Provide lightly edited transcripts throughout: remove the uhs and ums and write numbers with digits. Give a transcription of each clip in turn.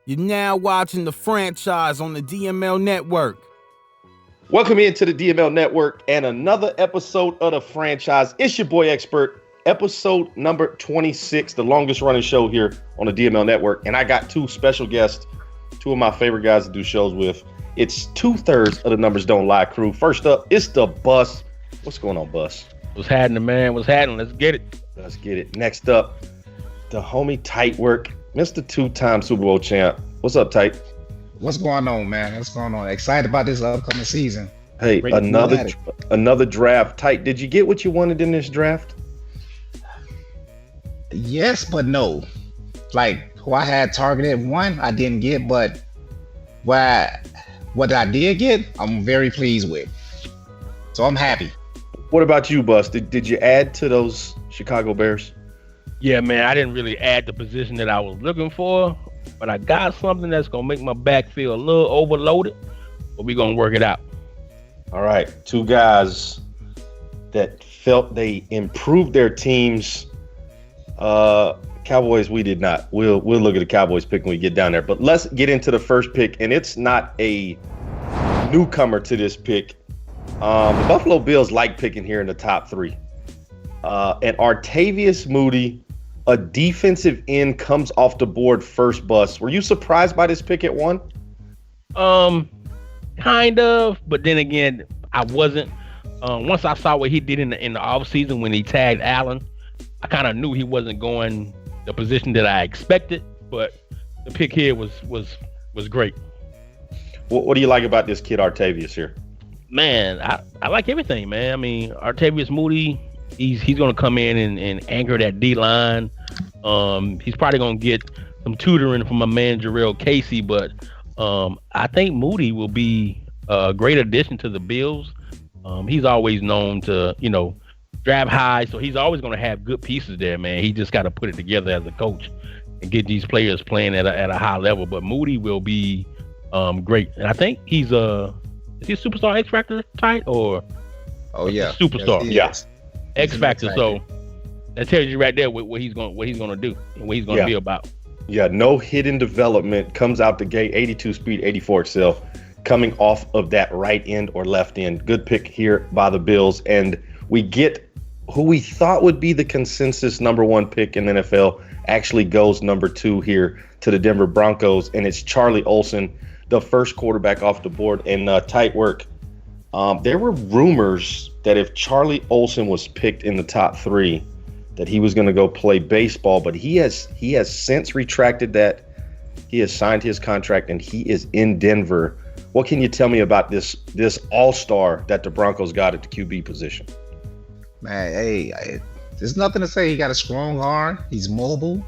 You're now watching The Franchise on the DML Network. Welcome into the DML Network and another episode of The Franchise. It's your boy Expert, episode number 26, the longest running show here on the DML Network. And I got two special guests, two of my favorite guys to do shows with. It's 2/3 of the Numbers Don't Lie crew. First up, it's the Bus. What's going on, Bus? What's happening, man? What's happening? Let's get it. Let's get it. Next up, the homie Tight Work, Mr. Two-time Super Bowl champ. What's up, Tight? What's going on, man? What's going on? Excited about this upcoming season. Hey, another draft. Tight, did you get what you wanted in this draft? Yes, but no. Like, who I had targeted one, I didn't get, but what I did get, I'm very pleased with. So I'm happy. What about you, Bus? Did you add to those Chicago Bears? Yeah, man, I didn't really add the position that I was looking for, but I got something that's going to make my backfield a little overloaded, but we're going to work it out. All right, two guys that felt they improved their teams. Cowboys, we did not. We'll look at the Cowboys pick when we get down there. But let's get into the first pick, and it's not a newcomer to this pick. The Buffalo Bills like picking here in the top three. And Artavius Moody, a defensive end, comes off the board first. Bus. Were you surprised by this pick at 1? Kind of, but then again, I wasn't. Once I saw what he did in the offseason when he tagged Allen, I kind of knew he wasn't going the position that I expected, but the pick here was great. What do you like about this kid Artavius here? Man, I like everything, man. I mean, Artavius Moody, he's going to come in and anchor that D-line. He's probably going to get some tutoring from my man Jarrell Casey, but I think Moody will be a great addition to the Bills. He's always known to, draft high, so he's always going to have good pieces there, man. He just got to put it together as a coach and get these players playing at a high level. But Moody will be great, and I think he's is he a superstar X Factor type or? Oh yeah, superstar. Yes, yeah, X Factor. So that tells you right there what he's going to do and what he's going to be about. Yeah, no hidden development, comes out the gate, 82 speed, 84 itself, coming off of that right end or left end. Good pick here by the Bills, and we get who we thought would be the consensus number 1 pick in the NFL actually goes number 2 here to the Denver Broncos, and it's Charlie Olsen, the first quarterback off the board. And Tight Work. There were rumors that if Charlie Olsen was picked in the top 3, that he was going to go play baseball, but he has since retracted that. He has signed his contract, and he is in Denver. What can you tell me about this all-star that the Broncos got at the QB position? Man, hey, there's nothing to say. He got a strong arm. He's mobile.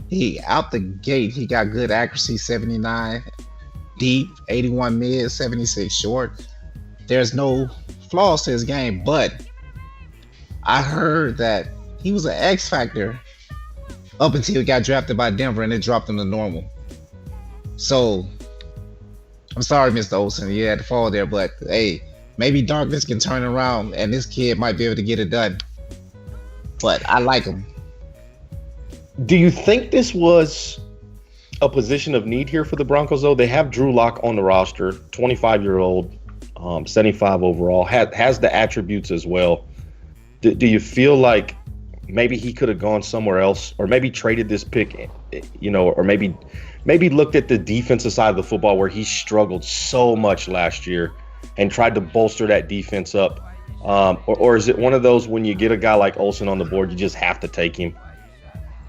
He out the gate, he got good accuracy, 79 deep, 81 mid, 76 short. There's no flaws to his game, but I heard that he was an X factor up until he got drafted by Denver and it dropped him to normal. So I'm sorry, Mr. Olsen, you had to fall there, but hey, maybe darkness can turn around and this kid might be able to get it done. But I like him. Do you think this was a position of need here for the Broncos, though? They have Drew Lock on the roster, 25-year-old, 75 overall, has the attributes as well. Do you feel like maybe he could have gone somewhere else, or maybe traded this pick, or maybe looked at the defensive side of the football where he struggled so much last year and tried to bolster that defense up? Or is it one of those when you get a guy like Olsen on the board, you just have to take him?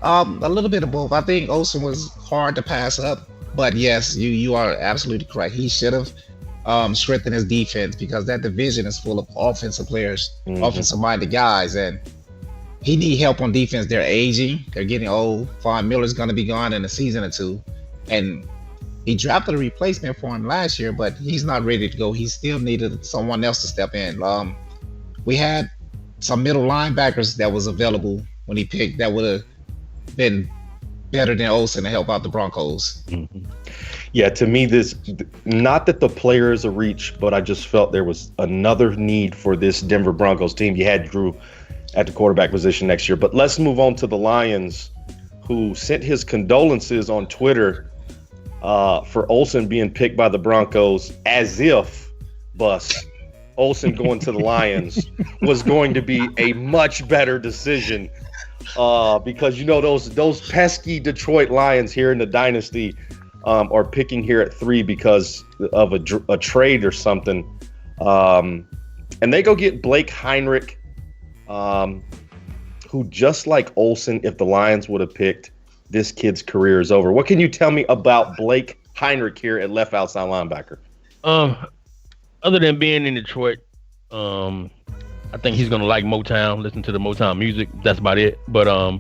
A little bit of both. I think Olsen was hard to pass up, but yes, you are absolutely correct. He should have strengthened his defense because that division is full of offensive players, offensive-minded guys, and he need help on defense. They're aging. They're getting old. Von Miller's going to be gone in a season or two, and he drafted a replacement for him last year, but he's not ready to go. He still needed someone else to step in. We had some middle linebackers that was available when he picked that would have been better than Olsen to help out the Broncos. Mm-hmm. Yeah, to me, this, not that the player is a reach, but I just felt there was another need for this Denver Broncos team. You had Drew at the quarterback position next year. But let's move on to the Lions, who sent his condolences on Twitter for Olsen being picked by the Broncos, as if Olsen going to the Lions was going to be a much better decision, because those pesky Detroit Lions here in the Dynasty are picking here at 3 because of a trade or something, and they go get Blake Heinrich, who, just like Olsen, if the Lions would have picked, this kid's career is over. What can you tell me about Blake Heinrich here at left outside linebacker? Other than being in Detroit, I think he's gonna like Motown, listen to the Motown music. That's about it. But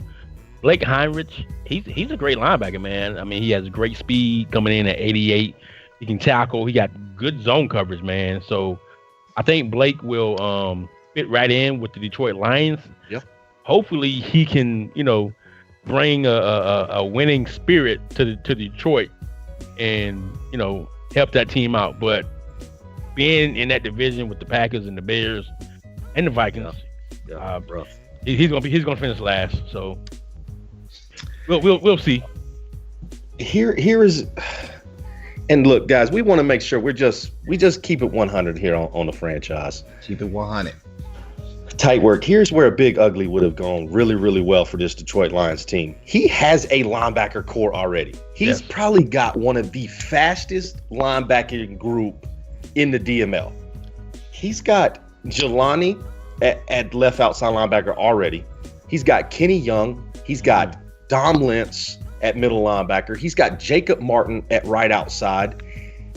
Blake Heinrich, he's a great linebacker, man. I mean, he has great speed coming in at 88. He can tackle. He got good zone coverage, man. So I think Blake will fit right in with the Detroit Lions. Yep. Hopefully he can, bring a winning spirit to Detroit and, help that team out. But being in that division with the Packers and the Bears and the Vikings, bro, he's gonna finish last. So we'll see. Here is, and look, guys, we want to make sure we just keep it 100 here on the franchise. Keep it 100. Tight work. Here's where a Big Ugly would have gone really, really well for this Detroit Lions team. He has a linebacker core already. He's probably got one of the fastest linebacking group in the DML. He's got Jelani at left outside linebacker already. He's got Kenny Young. He's got Dom Lentz at middle linebacker. He's got Jacob Martin at right outside.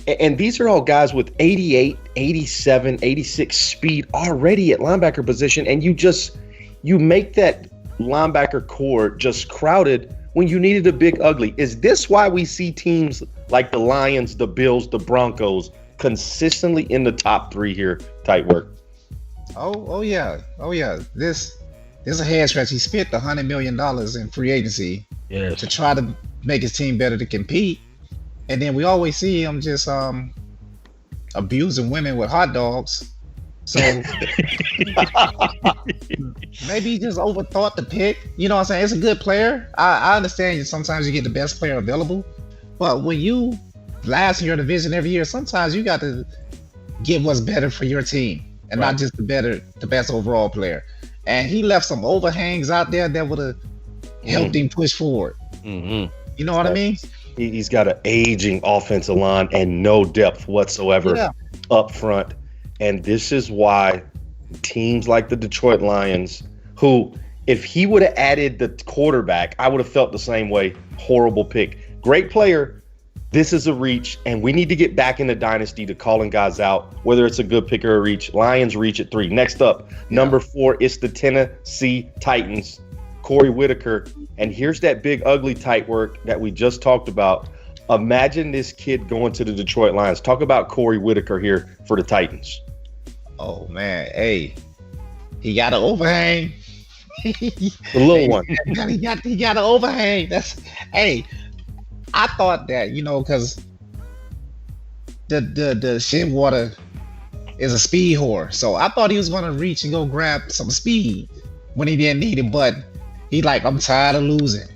And these are all guys with 88, 87, 86 speed already at linebacker position. And you make that linebacker core just crowded when you needed a Big Ugly. Is this why we see teams like the Lions, the Bills, the Broncos consistently in the top 3 here? Tight work. Oh yeah. This is a head scratch. He spent $100 million in free agency to try to make his team better to compete. And then we always see him just abusing women with hot dogs. So maybe he just overthought the pick. You know what I'm saying? It's a good player. I understand sometimes you get the best player available. But when you last in your division every year, sometimes you got to get what's better for your team and not just the best overall player. And he left some overhangs out there that would have helped him push forward. Mm-hmm. You know what I mean? He's got an aging offensive line and no depth whatsoever up front. And this is why teams like the Detroit Lions, who, if he would have added the quarterback, I would have felt the same way. Horrible pick. Great player. This is a reach, and we need to get back in the Dynasty to calling guys out, whether it's a good pick or a reach. Lions reach at 3. Next up, number 4, it's the Tennessee Titans. Corey Whitaker. And here's that Big Ugly tight work that we just talked about. Imagine this kid going to the Detroit Lions. Talk about Corey Whitaker here for the Titans. Oh, man. Hey, he got an overhang. The little one. He got an overhang. I thought that, because the Shitwater is a speed whore. So I thought he was going to reach and go grab some speed when he didn't need it. But he I'm tired of losing.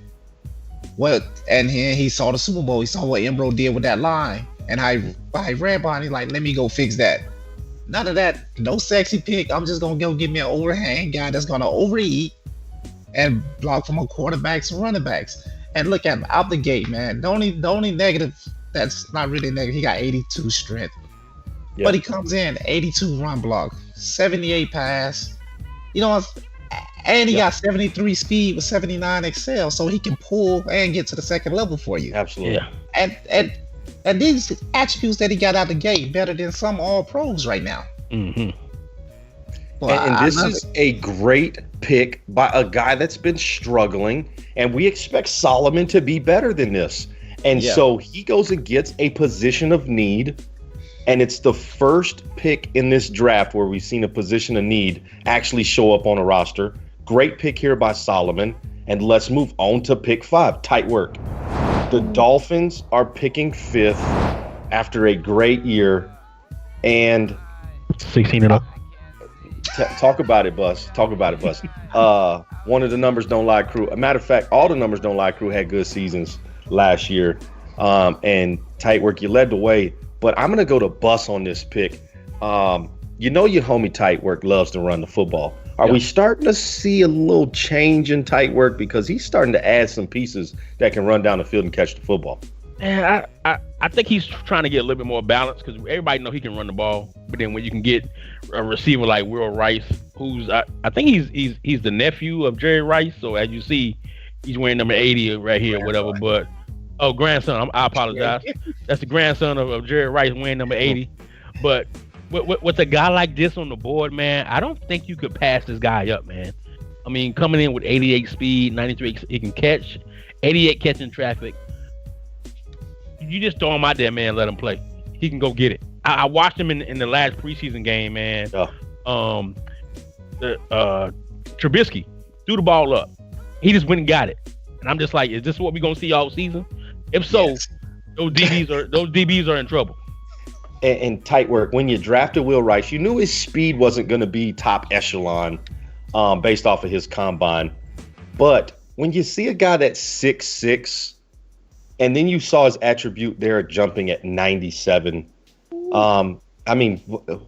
And he saw the Super Bowl. He saw what Embro did with that line. And I ran by and he's let me go fix that. None of that. No sexy pick. I'm just going to go get me an overhang guy that's going to overeat and block from my quarterbacks and running backs. And look at him out the gate, man. The only negative that's not really negative, he got 82 strength. Yep. But he comes in 82 run block, 78 pass. And he got 73 speed with 79 excel, so he can pull and get to the second level for you. Absolutely. Yeah. And these attributes that he got out the gate better than some all pros right now. Mm-hmm. Well, and this is a great pick by a guy that's been struggling, and we expect Solomon to be better than this. And so he goes and gets a position of need, and it's the first pick in this draft where we've seen a position of need actually show up on a roster. Great pick here by Solomon, and let's move on to pick 5. Tight work. The Dolphins are picking 5th after a great year, and 16-0. Talk about it, Bus. One of the numbers don't lie crew. A matter of fact, all the numbers don't lie crew had good seasons last year. And tight work, you led the way. But I'm gonna go to Bus on this pick. Your homie tight work loves to run the football. Are we starting to see a little change in tight work because he's starting to add some pieces that can run down the field and catch the football? Yeah, I think he's trying to get a little bit more balance because everybody know he can run the ball. But then when you can get a receiver like Will Rice, who's I think he's the nephew of Jerry Rice. So as you see, he's wearing number 80 right here, whatever. But grandson. I apologize. That's the grandson of Jerry Rice wearing number 80. But with a guy like this on the board, man, I don't think you could pass this guy up, man. I mean, coming in with 88 speed, 93, he can catch, 88 catching traffic. You just throw him out there, man. Let him play. He can go get it. I watched him in the last preseason game, man. Trubisky threw the ball up. He just went and got it. And I'm just like, is this what we're gonna see all season? If so, yes. those DBs are in trouble. And tight work. When you drafted Will Rice, you knew his speed wasn't going to be top echelon, based off of his combine. But when you see a guy that's 6'6", and then you saw his attribute there jumping at 97. I mean,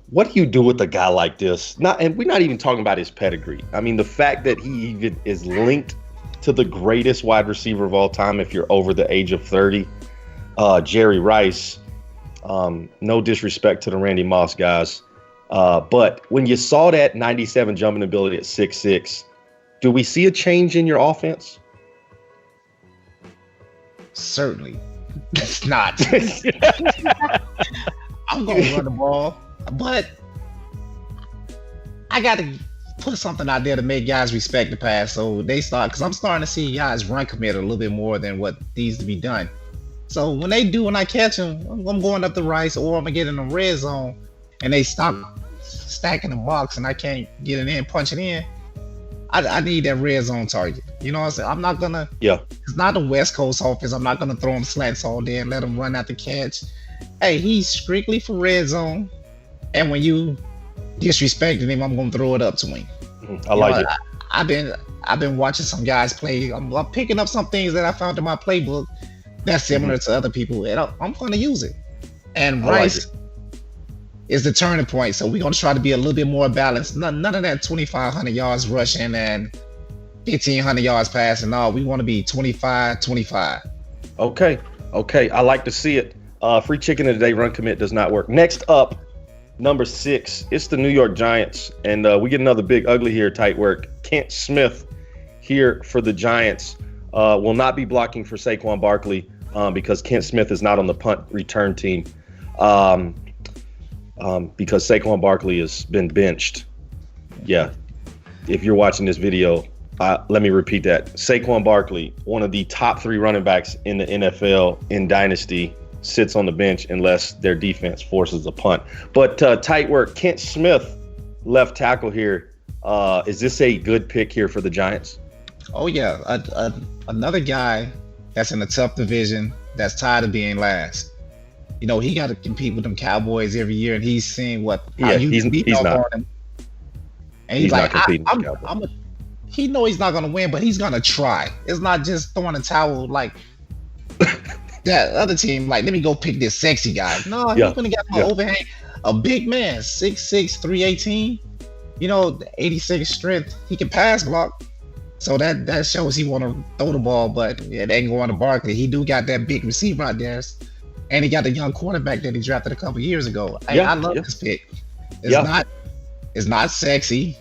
what do you do with a guy like this? And we're not even talking about his pedigree. I mean, the fact that he even is linked to the greatest wide receiver of all time, if you're over the age of 30, Jerry Rice. No disrespect to the Randy Moss guys, but when you saw that 97 jumping ability at 6'6", do we see a change in your offense? Certainly. It's not. I'm going to run the ball, but I got to put something out there to make guys respect the pass. So they start, because I'm starting to see guys run commit a little bit more than what needs to be done. So when I catch them, I'm going up the Rice, or I'm going to get in the red zone and they stop stacking the box and I can't get it in, punch it in. I need that red zone target. You know what I'm saying? I'm not going to. Yeah. It's not the West Coast offense. I'm not going to throw him slants all day and let him run out the catch. Hey, he's strictly for red zone. And when you disrespecting him, I'm going to throw it up to him. I like it. I've been watching some guys play. I'm picking up some things that I found in my playbook that's similar to other people, and I'm going to use it. And Rice is the turning point, so we're going to try to be a little bit more balanced. None of that 2,500 yards rushing and 1,500 yards passing. No, we want to be 25-25. Okay, I like to see it. Free chicken of the day, run commit does not work. Next up, number 6, it's the New York Giants, and we get another big ugly here, tight work. Kent Smith here for the Giants. Will not be blocking for Saquon Barkley because Kent Smith is not on the punt return team because Saquon Barkley has been benched. Yeah, if you're watching this video, let me repeat that. Saquon Barkley, one of the top 3 running backs in the NFL in Dynasty, sits on the bench unless their defense forces a punt. But tight work, Kent Smith, left tackle here. Is this a good pick here for the Giants? Oh, yeah. Another guy that's in a tough division that's tired of being last. You know, he got to compete with them Cowboys every year, and he's seeing what he's not. And he's like, not competing with Cowboys. He know he's not going to win, but he's going to try. It's not just throwing a towel like that other team. Like, let me go pick this sexy guy. No, he's going to get my overhang. A big man, 6'6", 318. You know, 86 strength. He can pass block. So that shows he want to throw the ball, but it ain't going to Barkley. He do got that big receiver out there, and he got the young quarterback that he drafted a couple years ago. I love this pick. It's not sexy,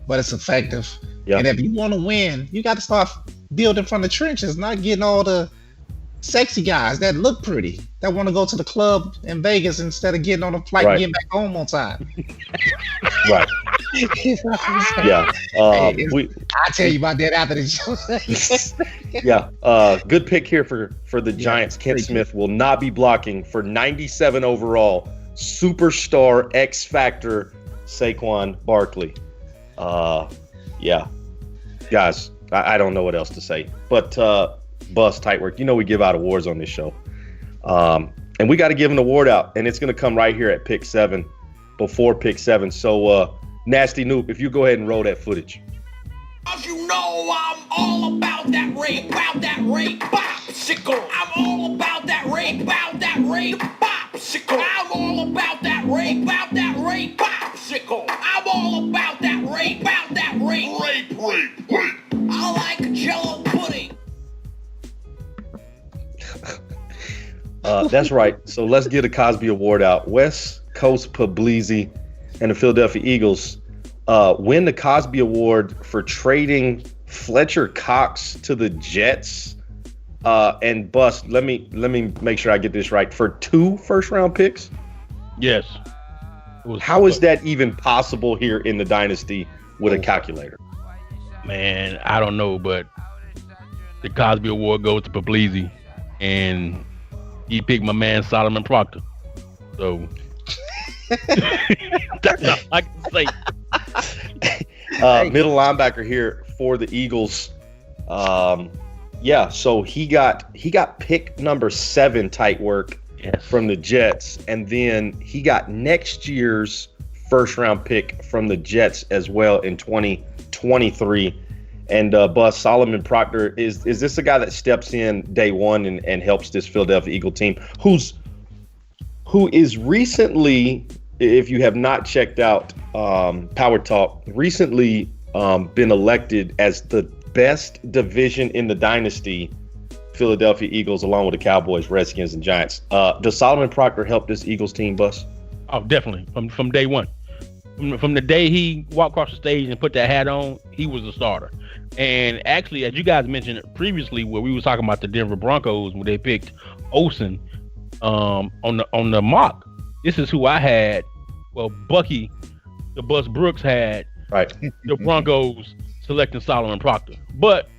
but it's effective. Yeah. And if you want to win, you got to start building from the trenches, not getting all the sexy guys that look pretty, that want to go to the club in Vegas instead of getting on a flight and getting back home on time. Right. Yeah. I tell you about that after the show. Yeah. Good pick here for the Giants. Kent Smith will not be blocking for 97 overall. Superstar X Factor Saquon Barkley. Yeah. Guys, I don't know what else to say. But Bus, tight work. You know we give out awards on this show. And we got to give an award out, and it's going to come right here at pick 7, before pick 7. So Nasty Noob, if you go ahead and roll that footage. As you know, I'm all about that rate, bop, sickle. I'm all about that rate. ring, about that ring, popsicle. I'm all about that ring, popsicle. I'm all about that ring, rape. I like Jello pudding. That's right. So let's get a Cosby Award out. West Coast Puglisi and the Philadelphia Eagles win the Cosby Award for trading Fletcher Cox to the Jets. And Bus, let me make sure I get this right. For 2 first-round picks? Yes. How is that even possible here in the Dynasty with a calculator? Man, I don't know, but the Cosby Award goes to Puglisi, and he picked my man Solomon Proctor. So that's all I can say. Middle linebacker here for the Eagles. So he got pick number 7 tight work from the Jets, and then he got next year's first round pick from the Jets as well in 2023. And Bus, Solomon Proctor, is this a guy that steps in day one and helps this Philadelphia Eagle team who is recently, if you have not checked out Power Talk, recently been elected as the best division in the Dynasty, Philadelphia Eagles, along with the Cowboys, Redskins, and Giants. Does Solomon Proctor help this Eagles team, Bus? Oh, definitely. From day one. From the day he walked across the stage and put that hat on, he was a starter. And actually, as you guys mentioned previously, where we were talking about the Denver Broncos when they picked Olsen on the mock, this is who I had. Well, Bucky, the Bus Brooks had the Broncos selecting Solomon Proctor. But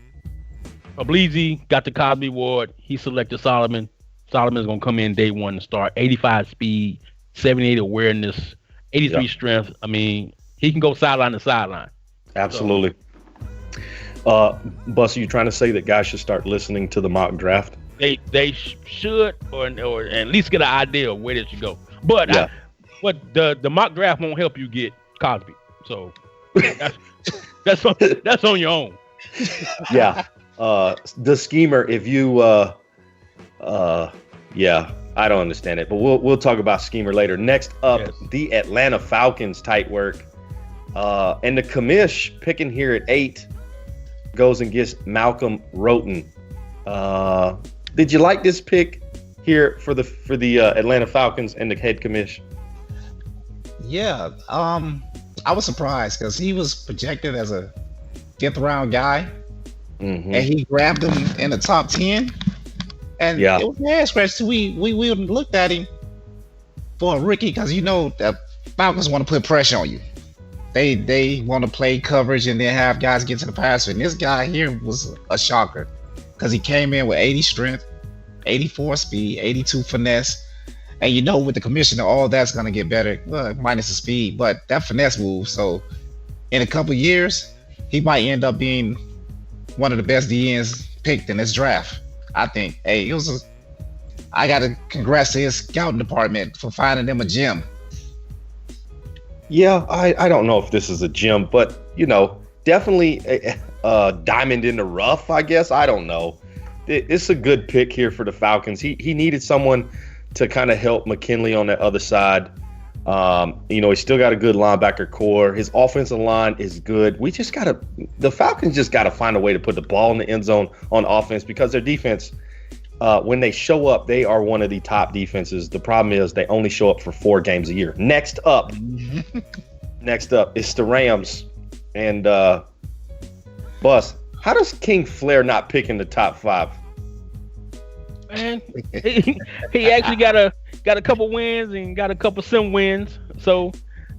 Puglisi got the Cosby Award. He selected Solomon. Solomon is going to come in day one and start. 85 speed, 78 awareness, 83 strength. I mean, he can go sideline to sideline. Absolutely. Bus, are you trying to say that guys should start listening to the mock draft? They should, or at least get an idea of where they should go. But the mock draft won't help you get Cosby. So that's on your own. Yeah. The schemer, if you I don't understand it, but we'll talk about schemer later. Next up, the Atlanta Falcons tight work. And the commish picking here at 8 goes and gets Malcolm Roten. Did you like this pick here for the Atlanta Falcons and the head commish? Yeah, I was surprised because he was projected as a 5th round guy, and he grabbed him in the top 10. And it was an ass scratch. We looked at him for a rookie because the Falcons want to put pressure on you. They want to play coverage and then have guys get to the passer. And this guy here was a shocker because he came in with 80 strength, 84 speed, 82 finesse. And with the commissioner, all that's going to get better, minus the speed. But that finesse move, so in a couple years, he might end up being one of the best DNs picked in this draft. I think. Hey, I got to congrats to his scouting department for finding them a gem. Yeah, I don't know if this is a gem, but definitely a diamond in the rough, I guess. I don't know. It's a good pick here for the Falcons. He needed someone to kind of help McKinley on that other side. He's still got a good linebacker core. His offensive line is good. The Falcons just got to find a way to put the ball in the end zone on offense because their defense, when they show up, they are one of the top defenses. The problem is they only show up for 4 games a year. Next up is the Rams. And Bus, how does King Flair not pick in the top 5? Man, he actually got a couple wins and got a couple sim wins, so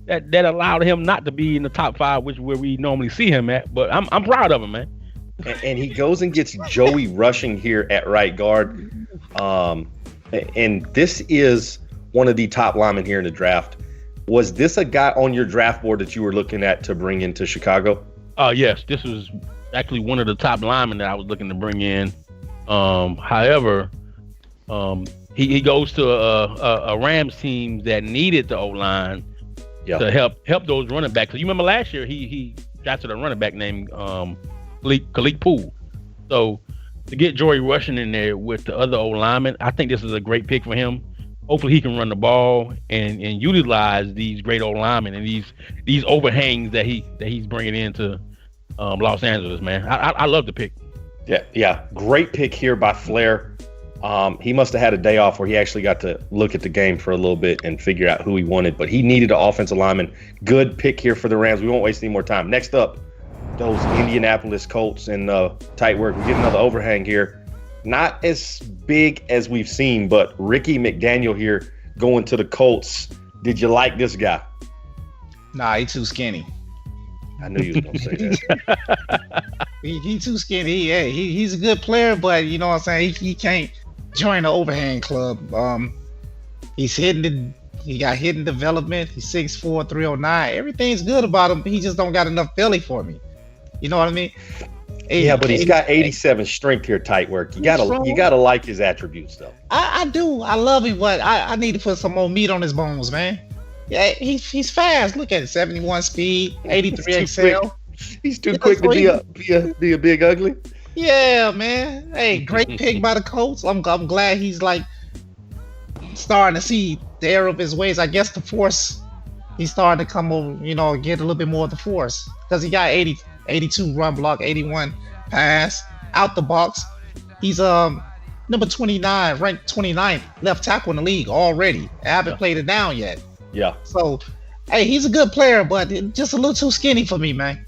that allowed him not to be in the top 5, which is where we normally see him at. But I'm proud of him, man. And he goes and gets Joey Rushing here at right guard, and this is one of the top linemen here in the draft. Was this a guy on your draft board that you were looking at to bring into Chicago? Yes, this was actually one of the top linemen that I was looking to bring in. However, he goes to a Rams team that needed the O-line to help those running backs. So you remember last year he drafted a running back named Khalid Poole. So to get Joey Rushing in there with the other old linemen, I think this is a great pick for him. Hopefully he can run the ball and utilize these great old linemen and these overhangs that he's bringing into Los Angeles, man. I love the pick. Yeah. Great pick here by Flair. He must have had a day off where he actually got to look at the game for a little bit and figure out who he wanted, but he needed an offensive lineman. Good pick here for the Rams. We won't waste any more time. Next up, those Indianapolis Colts and tight work. We get another overhang here. Not as big as we've seen, but Ricky McDaniel here going to the Colts. Did you like this guy? Nah, he too skinny. I knew you was going to say that. He too skinny. He's a good player, but you know what I'm saying? He can't join the overhang club. He got hidden development. He's 6'4", 309. Everything's good about him, but he just don't got enough belly for me. You know what I mean? Yeah, but he's got 87 strength here, tight work. You gotta like his attributes though. I do. I love him, but I need to put some more meat on his bones, man. Yeah, he's fast. Look at it, 71 speed, 83 XL. He's too quick to be a big ugly. Yeah, man. Hey, great pick by the Colts. I'm glad he's like starting to see the error of his ways. I guess the force, he's starting to come over, get a little bit more of the force because he got 82 run block, 81 pass out the box. He's number 29, ranked 29th left tackle in the league already. I haven't played it down yet. Yeah. So, hey, he's a good player, but just a little too skinny for me, man.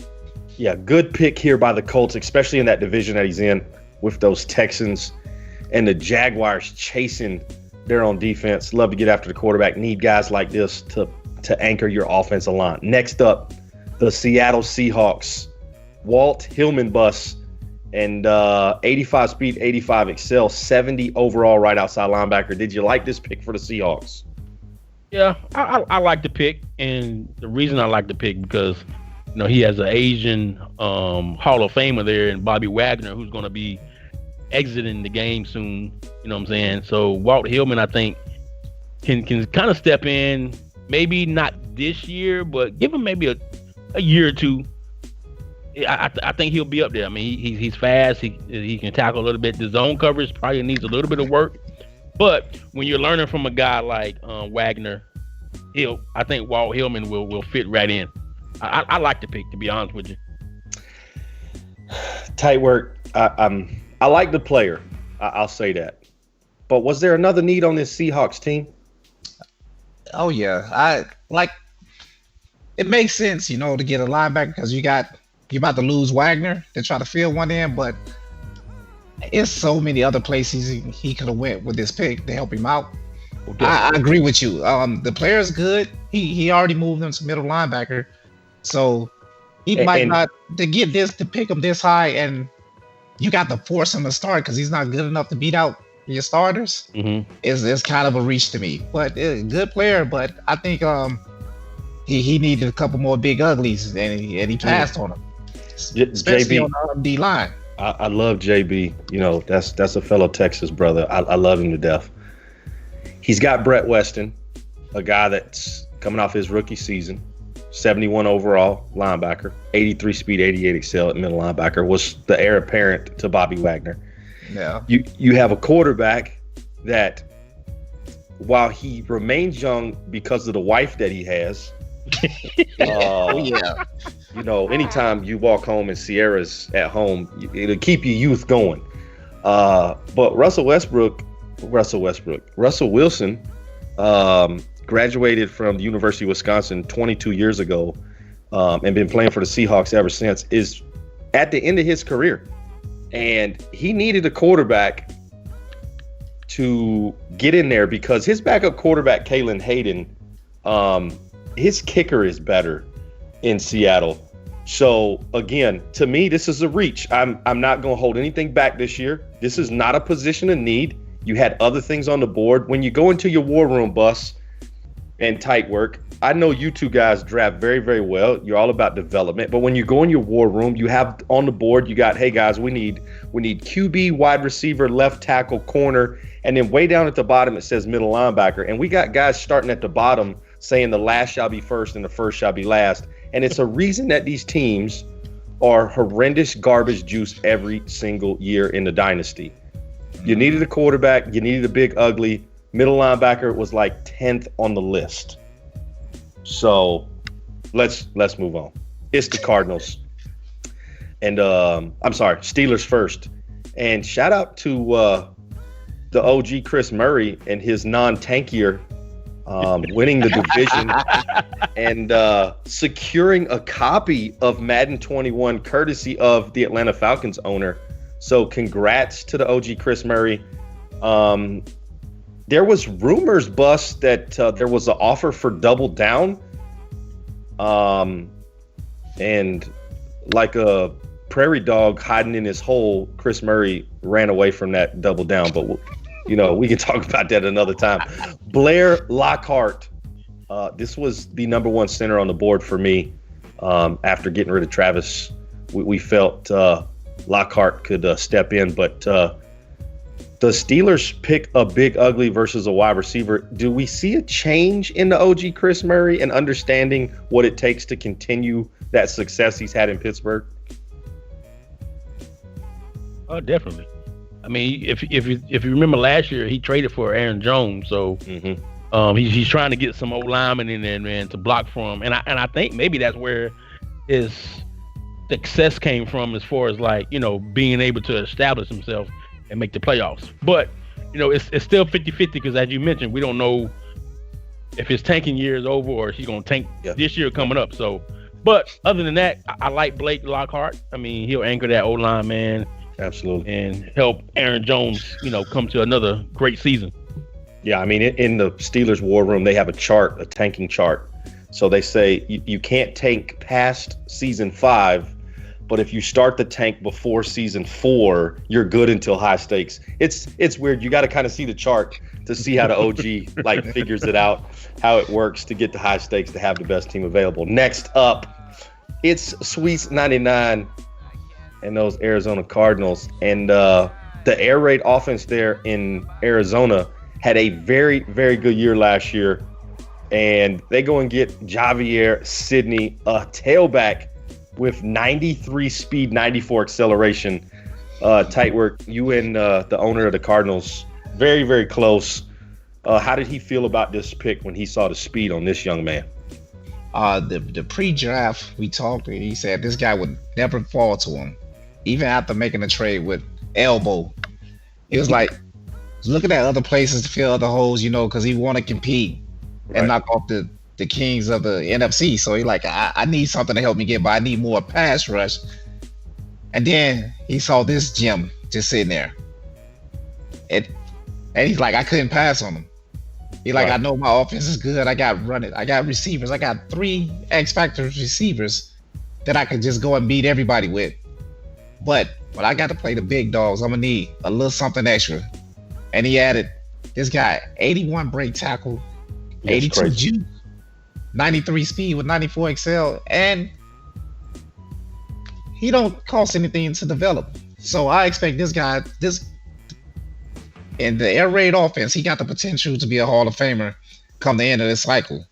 Yeah, good pick here by the Colts, especially in that division that he's in with those Texans and the Jaguars chasing their own defense. Love to get after the quarterback. Need guys like this to anchor your offensive line. Next up, the Seattle Seahawks. Walt Hillman bus and 85 speed, 85 excel, 70 overall right outside linebacker. Did you like this pick for the Seahawks? Yeah, I like the pick, and the reason I like the pick because he has an Asian Hall of Famer there in Bobby Wagner who's going to be exiting the game soon. You know what I'm saying? So Walt Hillman, I think, can kind of step in, maybe not this year, but give him maybe a year or two. I think he'll be up there. I mean, he's fast. He can tackle a little bit. The zone coverage probably needs a little bit of work. But when you're learning from a guy like Wagner, I think Walt Hillman will fit right in. I like the pick, to be honest with you. Tight work. I like the player. I'll say that. But was there another need on this Seahawks team? Oh yeah, it makes sense, to get a linebacker because you're about to lose Wagner to try to fill one in, but it's so many other places he could have went with this pick to help him out. I agree with you. The player's good. He already moved him to middle linebacker, so he might not to pick him this high, and you got to force him to start because he's not good enough to beat out your starters. Mm-hmm. Is kind of a reach to me, but good player. But I think he needed a couple more big uglies, and he passed on them. Especially JB, on the D line. I love JB. That's a fellow Texas brother. I love him to death. He's got Brett Weston, a guy that's coming off his rookie season, 71 overall linebacker, 83 speed, 88 excel at middle linebacker, was the heir apparent to Bobby Wagner. Yeah. You have a quarterback that, while he remains young because of the wife that he has, anytime you walk home and Sierra's at home, it'll keep your youth going. But Russell Wilson graduated from the University of Wisconsin 22 years ago and been playing for the Seahawks ever since, is at the end of his career. And he needed a quarterback to get in there because his backup quarterback, Kalen Hayden, his kicker is better in Seattle. So again, to me, this is a reach. I'm not going to hold anything back this year. This is not a position of need. You had other things on the board. When you go into your war room bus and tight work, I know you two guys draft very, very well. You're all about development. But when you go in your war room, you have on the board, you got, hey guys, we need QB, wide receiver, left tackle, corner, and then way down at the bottom it says middle linebacker. And we got guys starting at the bottom saying the last shall be first and the first shall be last. And it's a reason that these teams are horrendous garbage juice every single year in the dynasty. You needed a quarterback. You needed a big, ugly. Middle linebacker was like 10th on the list. So let's move on. It's the Cardinals. And I'm sorry, Steelers first. And shout out to the OG Chris Murray and his non-tankier winning the division and securing a copy of Madden 21 courtesy of the Atlanta Falcons owner. So congrats to the OG Chris Murray. There was rumors, Bus, that there was an offer for double down. And like a prairie dog hiding in his hole, Chris Murray ran away from that double down. But, we can talk about that another time. Blair Lockhart. This was the number one center on the board for me. After getting rid of Travis, we felt Lockhart could step in. But the Steelers pick a big ugly versus a wide receiver. Do we see a change in the OG Chris Murray and understanding what it takes to continue that success he's had in Pittsburgh? Oh, definitely. I mean, if you remember last year, he traded for Aaron Jones, so he's trying to get some old linemen in there, man, to block for him. And I think maybe that's where his success came from, as far as being able to establish himself and make the playoffs. But it's still 50-50 because, as you mentioned, we don't know if his tanking year is over or if he's gonna tank this year coming up. So, but other than that, I like Blake Lockhart. I mean, he'll anchor that O-line, man. Absolutely. And help Aaron Jones, come to another great season. Yeah, I mean, in the Steelers war room, they have a tanking chart. So they say you can't tank past season 5, but if you start the tank before season 4, you're good until high stakes. It's weird. You got to kind of see the chart to see how the OG figures it out, how it works to get to high stakes to have the best team available. Next up, it's Sweets 99 and those Arizona Cardinals. And the air raid offense there in Arizona had a very, very good year last year. And they go and get Javier Sidney, a tailback with 93 speed, 94 acceleration. Tight work. You and the owner of the Cardinals, very, very close. How did he feel about this pick when he saw the speed on this young man? The pre-draft, we talked, and he said this guy would never fall to him, even after making a trade with Elbow. He was like looking at other places to fill other holes, because he want to compete and knock off the kings of the NFC. So he I need something to help me get by. I need more pass rush. And then he saw this gem just sitting there. And he's like, I couldn't pass on him. He I know my offense is good. I got receivers. I got 3 X Factor receivers that I could just go and beat everybody with. But when I got to play the big dogs, I'm going to need a little something extra. And he added this guy, 81 break tackle, 82 juke, 93 speed with 94 excel, and he don't cost anything to develop. So I expect this guy, in the air raid offense, he got the potential to be a Hall of Famer come the end of this cycle.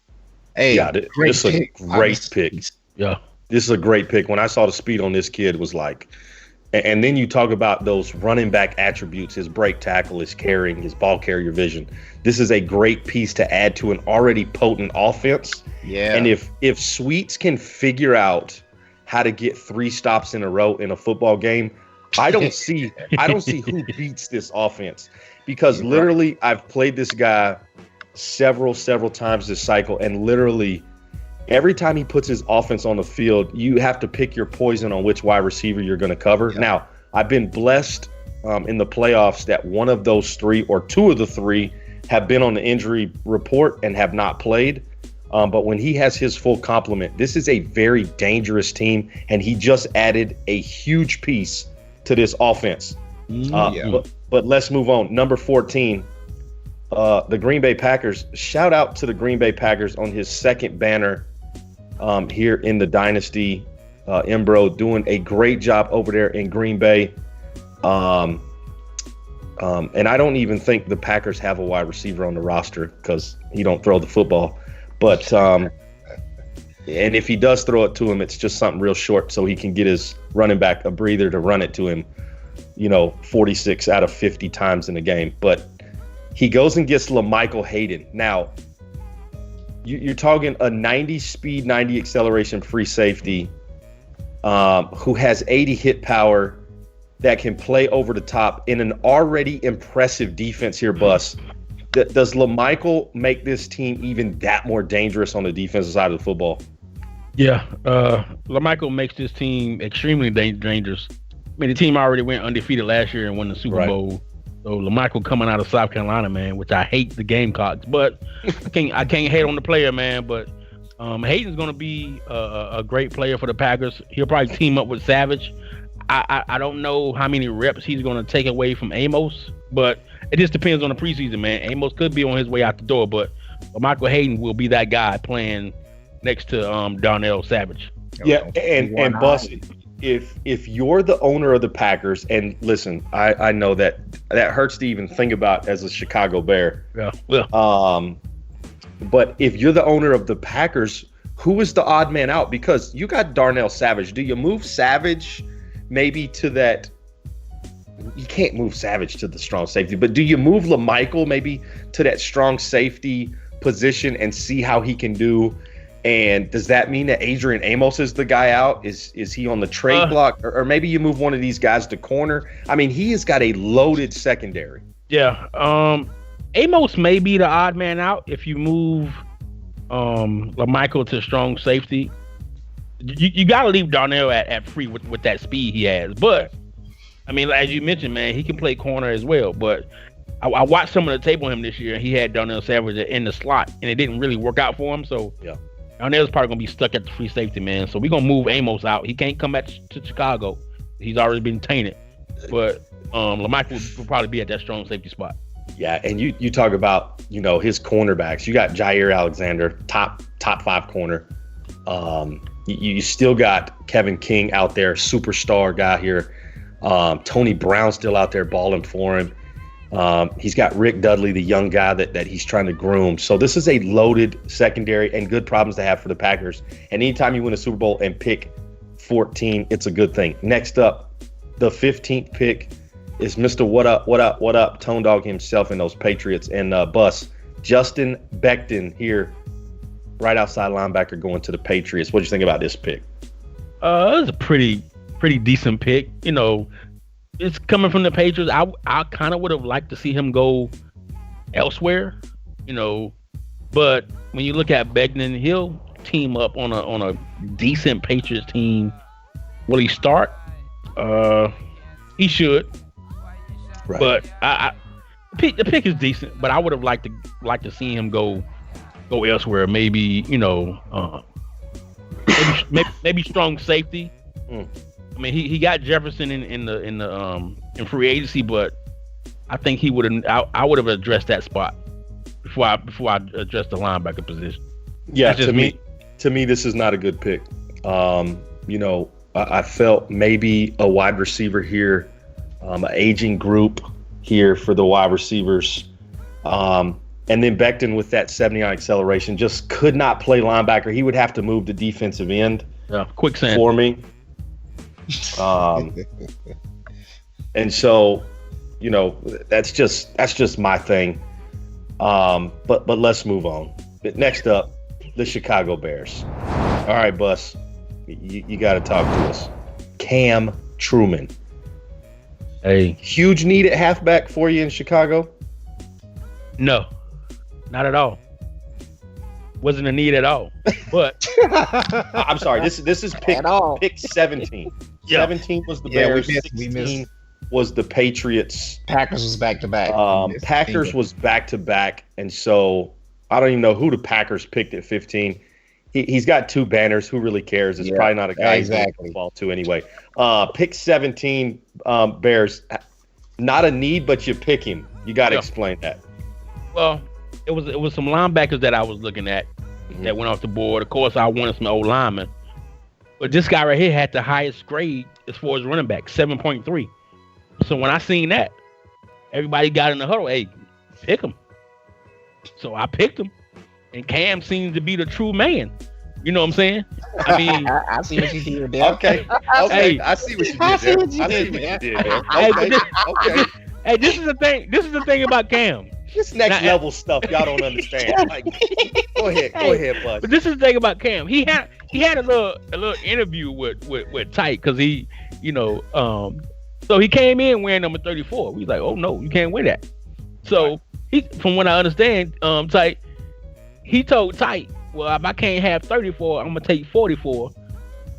Hey, this is a great pick. Yeah. This is a great pick. When I saw the speed on this kid, was and then you talk about those running back attributes, his break tackle, his carrying, his ball carrier vision. This is a great piece to add to an already potent offense. Yeah. And if Sweets can figure out how to get 3 stops in a row in a football game, I don't see who beats this offense, because literally I've played this guy several times this cycle, and literally every time he puts his offense on the field, you have to pick your poison on which wide receiver you're going to cover. Yeah. Now, I've been blessed in the playoffs that one of those 3 or 2 of the 3 have been on the injury report and have not played. But when he has his full complement, this is a very dangerous team, and he just added a huge piece to this offense. But let's move on. Number 14, the Green Bay Packers. Shout out to the Green Bay Packers on his second banner here in the Dynasty. Embro doing a great job over there in Green Bay. And I don't even think the Packers have a wide receiver on the roster because he don't throw the football. But And if he does throw it to him, it's just something real short so he can get his running back a breather to run it to him, 46 out of 50 times in a game. But he goes and gets LaMichael Hayden. Now, you're talking a 90 speed, 90 acceleration free safety who has 80 hit power that can play over the top in an already impressive defense here, Bus. Does LaMichael make this team even that more dangerous on the defensive side of the football? Yeah, LaMichael makes this team extremely dangerous. I mean, the team already went undefeated last year and won the Super Bowl. So LaMichael coming out of South Carolina, man, which I hate the Gamecocks, but I can't hate on the player, man. But Hayden's going to be a great player for the Packers. He'll probably team up with Savage. I don't know how many reps he's going to take away from Amos, but it just depends on the preseason, man. Amos could be on his way out the door, but Michael Hayden will be that guy playing next to Darnell Savage. Yeah, and Bus, if you're the owner of the Packers, and listen, I know that hurts to even think about as a Chicago Bear. Yeah. But if you're the owner of the Packers, who is the odd man out? Because you got Darnell Savage. Do you move Savage maybe to that? You can't move Savage to the strong safety, but do you move LaMichael maybe to that strong safety position and see how he can do? And does that mean that Adrian Amos is the guy out? Is he on the trade block? Or maybe you move one of these guys to corner? I mean, he has got a loaded secondary. Yeah. Amos may be the odd man out if you move LaMichael to strong safety. You got to leave Darnell at free with that speed he has. But, I mean, as you mentioned, man, he can play corner as well. But I watched some of the tape on him this year, and he had Darnell Savage in the slot, and it didn't really work out for him. So, yeah. Darnell's probably going to be stuck at the free safety, man. So we're going to move Amos out. He can't come back to Chicago. He's already been tainted. But LaMichael will probably be at that strong safety spot. Yeah, and you talk about, his cornerbacks. You got Jair Alexander, top 5 corner. You still got Kevin King out there, superstar guy here. Tony Brown still out there balling for him. He's got Rick Dudley, the young guy that he's trying to groom. So this is a loaded secondary and good problems to have for the Packers. And anytime you win a Super Bowl and pick 14, it's a good thing. Next up, the 15th pick is Mr. What Up, Tone Dog himself and those Patriots. And Bus, Justin Becton here, right outside linebacker going to the Patriots. What do you think about this pick? It was a pretty decent pick. It's coming from the Patriots. I kind of would have liked to see him go elsewhere, but when you look at Becton, he'll team up on a decent Patriots team. Will he start? He should. Right. But the pick is decent, but I would have liked to see him go elsewhere. Maybe maybe strong safety. I mean, he got Jefferson in free agency, but I think he would have. I would have addressed that spot before I addressed the linebacker position. Yeah, to me, this is not a good pick. I felt maybe a wide receiver here, an aging group here for the wide receivers, and then Becton with that 79 acceleration just could not play linebacker. He would have to move to defensive end. Yeah, quicksand for me. And so, that's just my thing. But let's move on. Next up, the Chicago Bears. All right, Bus, you got to talk to us. Cam Truman. Hey, huge need at halfback for you in Chicago? No, not at all. Wasn't a need at all. But I'm sorry. This is pick 17. Yeah. 17 was the Bears. We missed. Was the Patriots. Packers was back-to-back. Packers was back-to-back, and so I don't even know who the Packers picked at 15. He's got 2 banners. Who really cares? It's probably not a guy he's going to fall to anyway. Pick 17, Bears. Not a need, but you pick him. You got to explain that. Well, it was some linebackers that I was looking at that went off the board. Of course, I wanted some old linemen. But this guy right here had the highest grade as far as running back, 7.3. So when I seen that, everybody got in the huddle. Hey, pick him. So I picked him. And Cam seems to be the true man. You know what I'm saying? I mean, I see what you did there. Okay. Hey. I see what you did I there. see what you I did see what there. you did there. Hey, Okay. Okay. hey, this is the thing. This is the thing about Cam. This next Now, level stuff y'all don't understand. Like, go ahead, bud. But this is the thing about Cam. He had a little interview with Tight because he, so he came in wearing number 34. We was like, oh no, you can't wear that. So he, from what I understand, Tight, he told Tight, well, if I can't have 34, I'm gonna take 44. Cause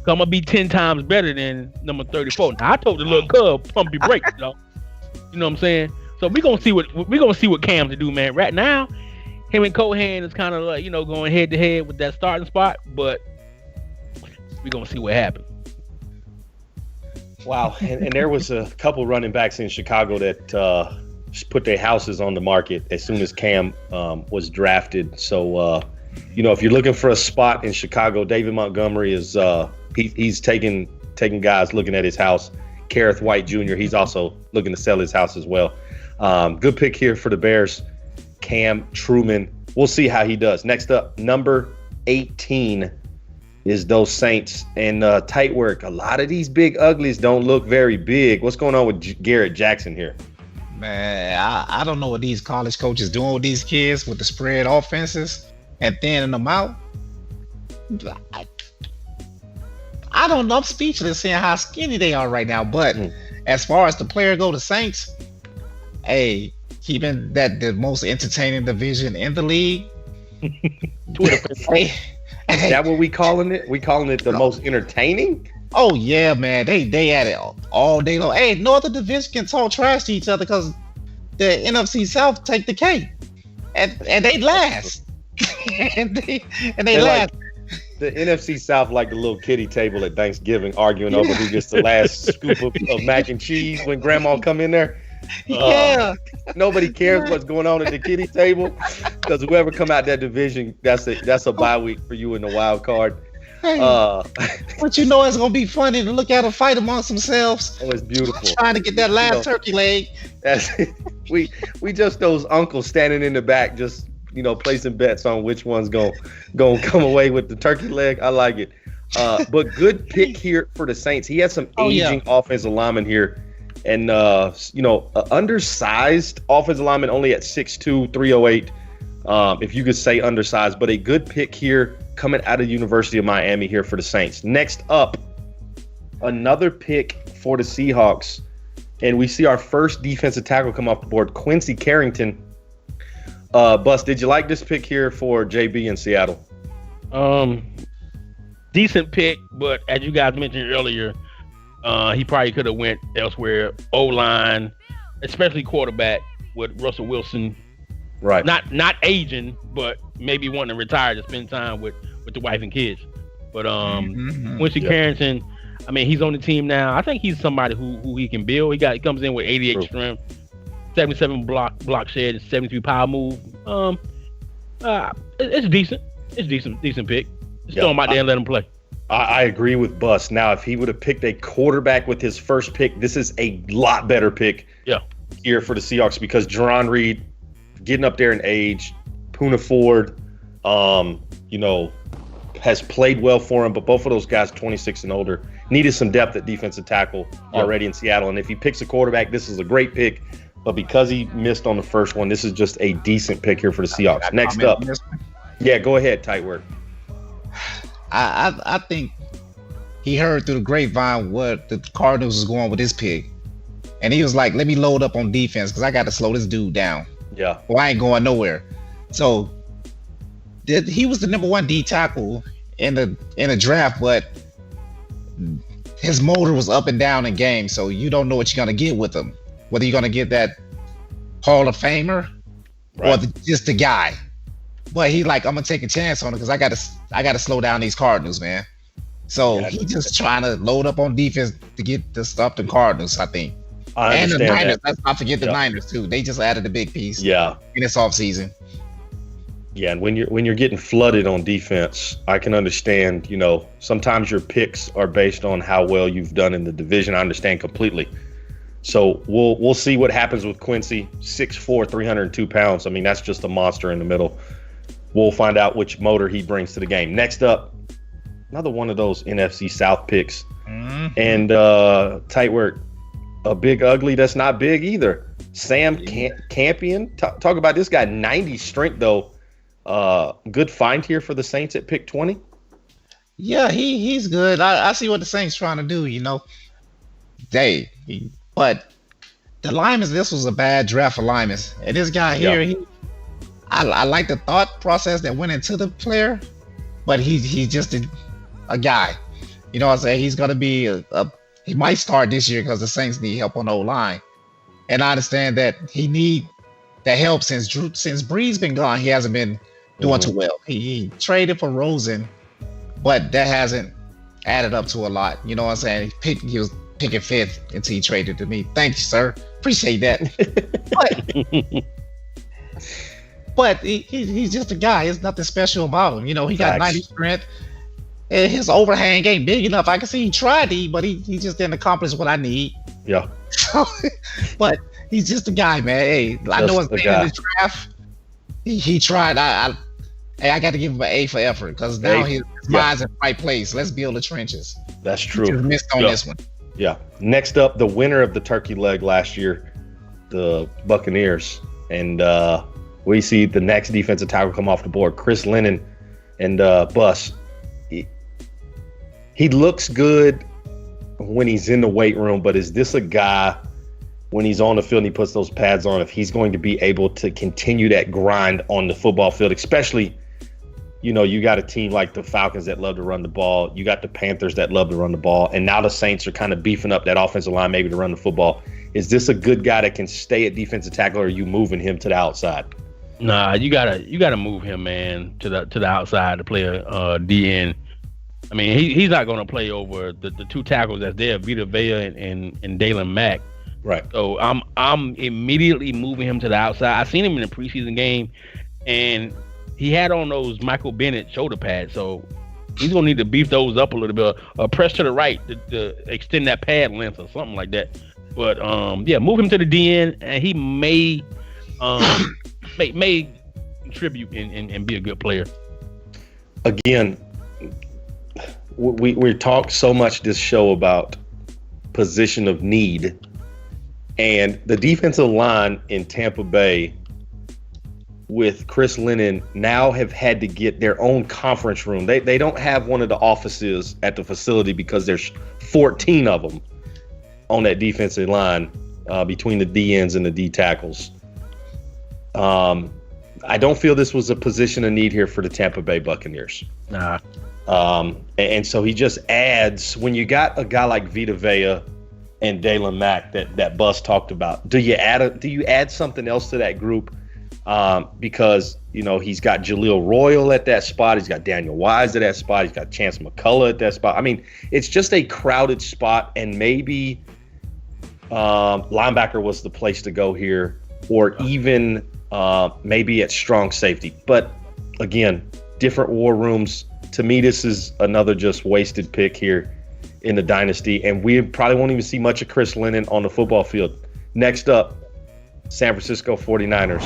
I'm gonna be 10 times better than number 34. Now I told the little cub, pump your brakes, though. You know what I'm saying? So we're gonna see what Cam to do, man. Right now, him and Cohan is kind of like, going head to head with that starting spot, but we're gonna see what happens. Wow. And there was a couple running backs in Chicago that put their houses on the market as soon as Cam was drafted. So if you're looking for a spot in Chicago, David Montgomery is he's taking guys looking at his house. Kareth White Jr., he's also looking to sell his house as well. Good pick here for the Bears, Cam Truman. We'll see how he does. Next up, number 18 is those Saints. And tight work. A lot of these big uglies don't look very big. What's going on with Garrett Jackson here? Man, I don't know what these college coaches doing with these kids with the spread offenses and thinning them out. I don't know. I'm speechless seeing how skinny they are right now. But as far as the player go, the Saints, hey, keeping that the most entertaining division in the league. Is that what we calling it? We calling it the most entertaining? Oh yeah, man. They at it all day long. Hey, no other division can talk trash to each other because the NFC South take the cake, and they last. and they last. Like, the NFC South like the little kiddie table at Thanksgiving arguing over who gets the last scoop of mac and cheese when grandma come in there. Yeah. Nobody cares what's going on at the kiddie table because whoever come out that division, that's a bye week for you in the wild card. Hey, but it's gonna be funny to look at a fight amongst themselves. Oh, it's beautiful. Trying to get that last turkey leg. We just those uncles standing in the back, just placing bets on which one's gonna come away with the turkey leg. I like it. But good pick here for the Saints. He had some aging offensive lineman here, and undersized offensive lineman only at 6'2", 308. If you could say undersized, but a good pick here coming out of the University of Miami here for the Saints. Next up, another pick for the Seahawks, and we see our first defensive tackle come off the board, Quincy Carrington. Bus, did you like this pick here for JB in Seattle? Decent pick, but as you guys mentioned earlier, he probably could have went elsewhere. O-line, especially quarterback with Russell Wilson. Right. Not aging, but maybe wanting to retire to spend time with the wife and kids. But Quincy Carrington, I mean, he's on the team now. I think he's somebody who he can build. He comes in with 88 strength, 77 block shed, and 73 power move. It's decent. It's decent pick. Just throw him out there and let him play. I agree with Bus. Now, if he would have picked a quarterback with his first pick, this is a lot better pick here for the Seahawks because Jerron Reed getting up there in age, Poona Ford, has played well for him, but both of those guys 26 and older needed some depth at defensive tackle already in Seattle. And if he picks a quarterback, this is a great pick. But because he missed on the first one, this is just a decent pick here for the Seahawks. Next up. Yeah, go ahead, tight work. I think he heard through the grapevine what the Cardinals was going with his pick. And he was like, let me load up on defense because I got to slow this dude down. Yeah. Well, I ain't going nowhere. So he was the number 1 D tackle in the draft, but his motor was up and down in games. So you don't know what you're going to get with him. Whether you're going to get that Hall of Famer or just the guy. But he like, I'm going to take a chance on it because I got to slow down these Cardinals, man. So he just trying to load up on defense to get the stuff the Cardinals, I think. And the Niners. Let's not forget the Niners too. They just added a big piece. Yeah. In this offseason. Yeah, and when you're getting flooded on defense, I can understand, sometimes your picks are based on how well you've done in the division. I understand completely. So we'll see what happens with Quincy, 6'4", 302 pounds. I mean, that's just a monster in the middle. We'll find out which motor he brings to the game. Next up, Another one of those NFC South picks. Mhm. And tight work, a big ugly that's not big either. Sam Campion. Talk about this guy, 90 strength though. Good find here for the Saints at pick 20. Yeah, he's good. I see what the Saints trying to do, you know. But the linemen, this was a bad draft for linemen. And this guy here, I like the thought process that went into the player, but he's just a guy. You know what I'm saying? He's gonna be he might start this year because the Saints need help on the O-line. And I understand that he need that help since Bree's been gone. He hasn't been doing too well. He traded for Rosen, but that hasn't added up to a lot. You know what I'm saying? He was picking fifth until he traded to me. Thank you, sir. Appreciate that. but he's just a guy. There's nothing special about him. You know, he got 90 strength. And his overhang ain't big enough. I can see he tried to, but he just didn't accomplish what I need. Yeah. But he's just a guy, man. Hey, I know it's in the draft. He tried. I got to give him an A for effort because now his mind's in the right place. Let's build the trenches. That's true. He just missed on this one. Yeah. Next up, the winner of the turkey leg last year, the Buccaneers. And we see the next defensive tackle come off the board, Chris Lennon and Bus. He looks good when he's in the weight room, but is this a guy when he's on the field and he puts those pads on, if he's going to be able to continue that grind on the football field, especially, you know, you got a team like the Falcons that love to run the ball. You got the Panthers that love to run the ball. And now the Saints are kind of beefing up that offensive line maybe to run the football. Is this a good guy that can stay at defensive tackle, or are you moving him to the outside? Nah, you gotta move him, man, to the outside to play a DN. I mean, he's not going to play over the two tackles that's there, Vita Vea and Dalen Mack. Right. So I'm immediately moving him to the outside. I seen him in the preseason game, and he had on those Michael Bennett shoulder pads. So he's going to need to beef those up a little bit, or press to the right to extend that pad length or something like that. But move him to the DN, and he may contribute and be a good player. Again, we talk so much this show about position of need, and the defensive line in Tampa Bay with Chris Lennon now have had to get their own conference room. They don't have one of the offices at the facility because there's 14 of them on that defensive line between the DNs and the D tackles. I don't feel this was a position of need here for the Tampa Bay Buccaneers. Nah. And so he just adds, when you got a guy like Vita Vea and Dalen Mack that Bus talked about, do you add something else to that group? Because, you know, he's got Jaleel Royal at that spot. He's got Daniel Wise at that spot. He's got Chance McCullough at that spot. I mean, it's just a crowded spot, and maybe linebacker was the place to go here, or even maybe at strong safety. But again, different war rooms. To me, this is another just wasted pick here in the dynasty, and we probably won't even see much of Chris Lennon on the football field. Next up, San Francisco 49ers.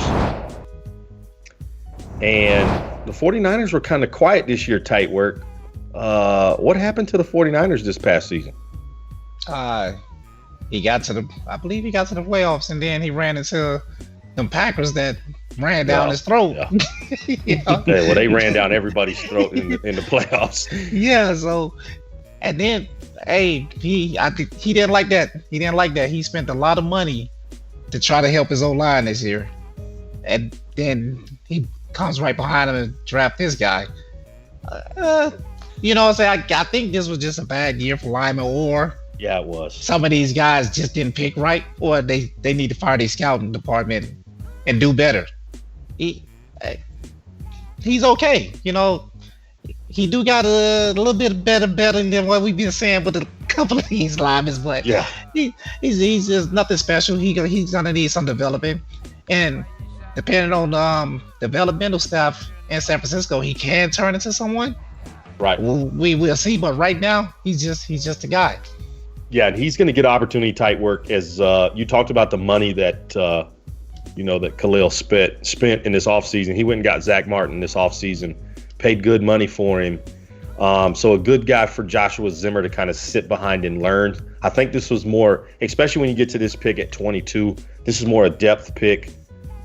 And the 49ers were kind of quiet this year, tight work. What happened to the 49ers this past season? I believe he got to the playoffs, and then he ran into them Packers that ran down his throat. Yeah. You know? Okay, well, they ran down everybody's throat in the playoffs. Yeah, so, and then, I think he didn't like that. He didn't like that. He spent a lot of money to try to help his O-line this year. And then he comes right behind him and draft this guy. You know what I'm saying? I think this was just a bad year for linemen, or Yeah, it was. some of these guys just didn't pick right, or they need to fire their scouting department and do better. He's okay. You know, he do got a little bit better than what we've been saying with a couple of these linemen, but Yeah. he's just nothing special. He's gonna need some development, and depending on developmental staff in San Francisco, he can turn into someone. Right. We will see, but right now he's just a guy. Yeah, and he's going to get opportunity tight work, as you talked about the money that that Khalil spent in this offseason. He went and got Zach Martin this offseason, paid good money for him. So a good guy for Joshua Zimmer to kind of sit behind and learn. I think this was more, especially when you get to this pick at 22, this is more a depth pick.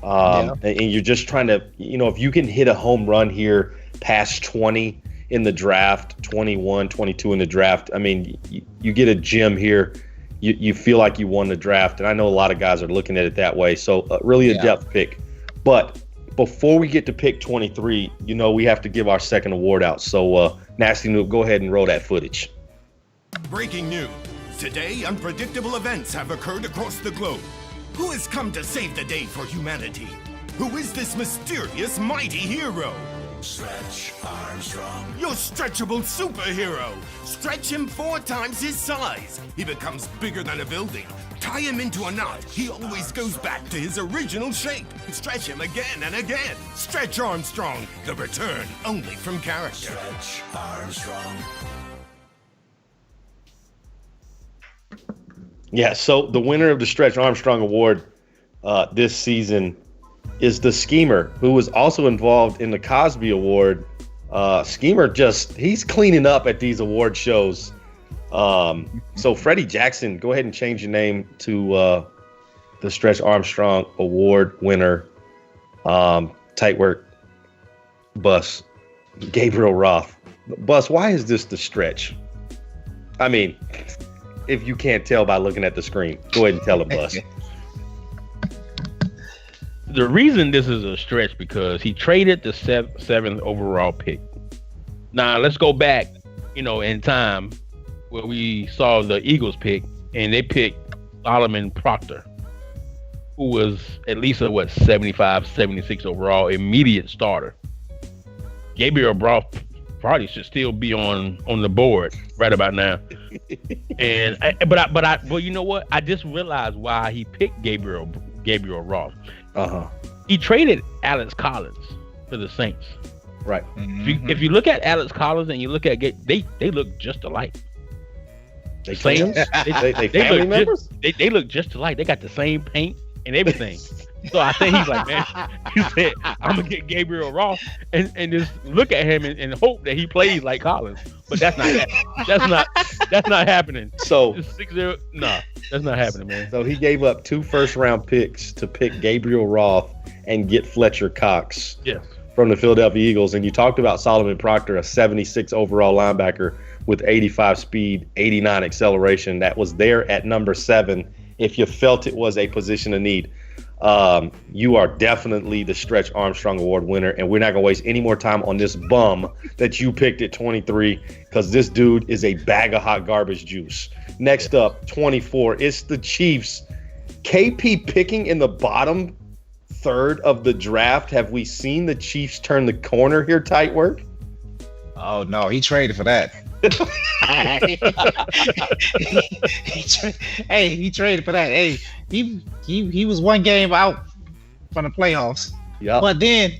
And you're just trying to, if you can hit a home run here past 20 in the draft, 21, 22 in the draft, I mean, you get a gem here. You feel like you won the draft. And I know a lot of guys are looking at it that way. So really a depth pick. But before we get to pick 23, we have to give our second award out. So Nasty Noob, go ahead and roll that footage. Breaking news. Today, unpredictable events have occurred across the globe. Who has come to save the day for humanity? Who is this mysterious, mighty hero? Stretch Armstrong. Your stretchable superhero. Stretch him 4 times his size. He becomes bigger than a building. Tie him into a knot. He always goes back to his original shape. Stretch him again and again. Stretch Armstrong. The return only from character. Stretch Armstrong. Yeah, so the winner of the Stretch Armstrong Award this season is the Schemer, who was also involved in the Cosby Award. Schemer he's cleaning up at these award shows. So Freddie Jackson, go ahead and change your name to the Stretch Armstrong Award winner. Tight work, Bus. Gabriel Roth. Bus, why is this the Stretch? I mean, if you can't tell by looking at the screen, go ahead and tell him, Bus. The reason this is a stretch because he traded the 7th overall pick. Now let's go back, in time where we saw the Eagles pick and they picked Solomon Proctor, who was at least a 75, 76 overall immediate starter. Gabriel Roth probably should still be on the board right about now. But you know what? I just realized why he picked Gabriel Roth. He traded Alex Collins to the Saints. Right. If you look at Alex Collins and you look at they look just alike. They family members? They look just alike. They got the same paint and everything. So I think he's like, man, he said, I'm gonna get Gabriel Roth and just look at him and hope that he plays like Collins. But that's not happening. So 6-0, that's not happening, man. So he gave up 2 first-round picks to pick Gabriel Roth and get Fletcher Cox from the Philadelphia Eagles. And you talked about Solomon Proctor, a 76 overall linebacker with 85 speed, 89 acceleration. That was there at number 7 if you felt it was a position of need. You are definitely the Stretch Armstrong Award winner, and we're not going to waste any more time on this bum that you picked at 23 because this dude is a bag of hot garbage juice. Next up, 24, it's the Chiefs. KP picking in the bottom third of the draft. Have we seen the Chiefs turn the corner here, Tight Work? Oh, no, he traded for that. He traded for that. Hey, he was 1 game out from the playoffs. Yeah. But then,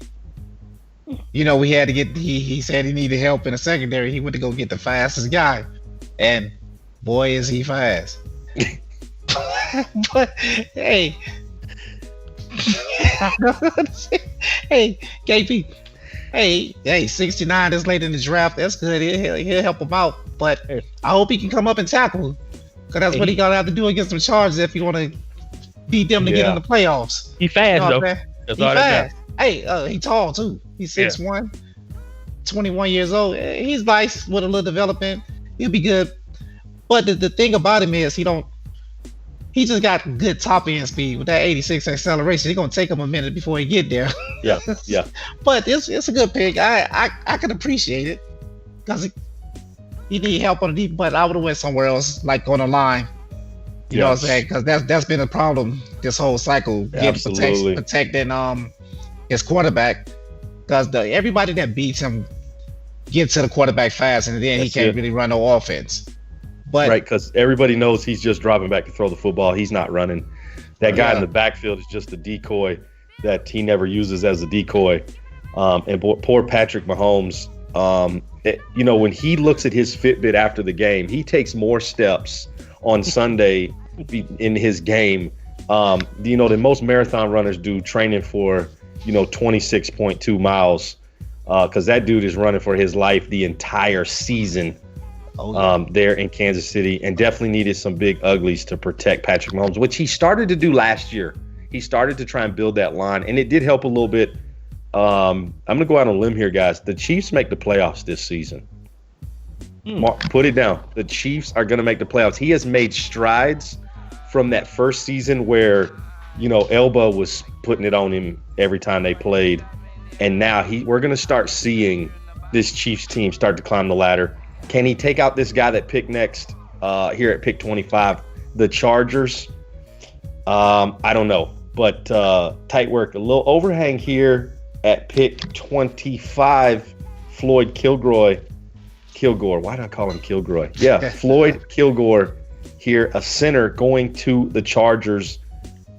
we had to get. He said he needed help in the secondary. He went to go get the fastest guy, and boy, is he fast. But hey, hey, KP. Hey, 69 this late in the draft. That's good. He'll help him out. But I hope he can come up and tackle. Because that's what he got to have to do against them Chargers if you want to beat them to get in the playoffs. He fast, though. He fast. Hey, he tall, too. He's 6'1", 21 years old. He's nice with a little development. He'll be good. But the thing about him is he just got good top end speed with that 86 acceleration. It's gonna take him a minute before he get there. Yeah. But it's a good pick. I can appreciate it because he need help on the deep. But I would have went somewhere else, like on the line. You know what I'm saying? Because that's been a problem this whole cycle. Protecting his quarterback. Because everybody that beats him gets to the quarterback fast, and then he can't really run no offense. But, right, because everybody knows he's just dropping back to throw the football. He's not running. That guy in the backfield is just a decoy that he never uses as a decoy. And poor Patrick Mahomes, when he looks at his Fitbit after the game, he takes more steps on Sunday in his game, than most marathon runners do training for, 26.2 miles. because that dude is running for his life the entire season there in Kansas City, and definitely needed some big uglies to protect Patrick Mahomes, which he started to do last year. He started to try and build that line, and it did help a little bit. I'm going to go out on a limb here, guys. The Chiefs make the playoffs this season. Mark, put it down. The Chiefs are going to make the playoffs. He has made strides from that first season where, Elbow was putting it on him every time they played. And now we're going to start seeing this Chiefs team start to climb the ladder. Can he take out this guy that picked next here at pick 25? The Chargers? I don't know. But tight work. A little overhang here at pick 25. Floyd Kilgore. Why did I call him Kilgore? Yeah, Floyd Kilgore here, a center going to the Chargers.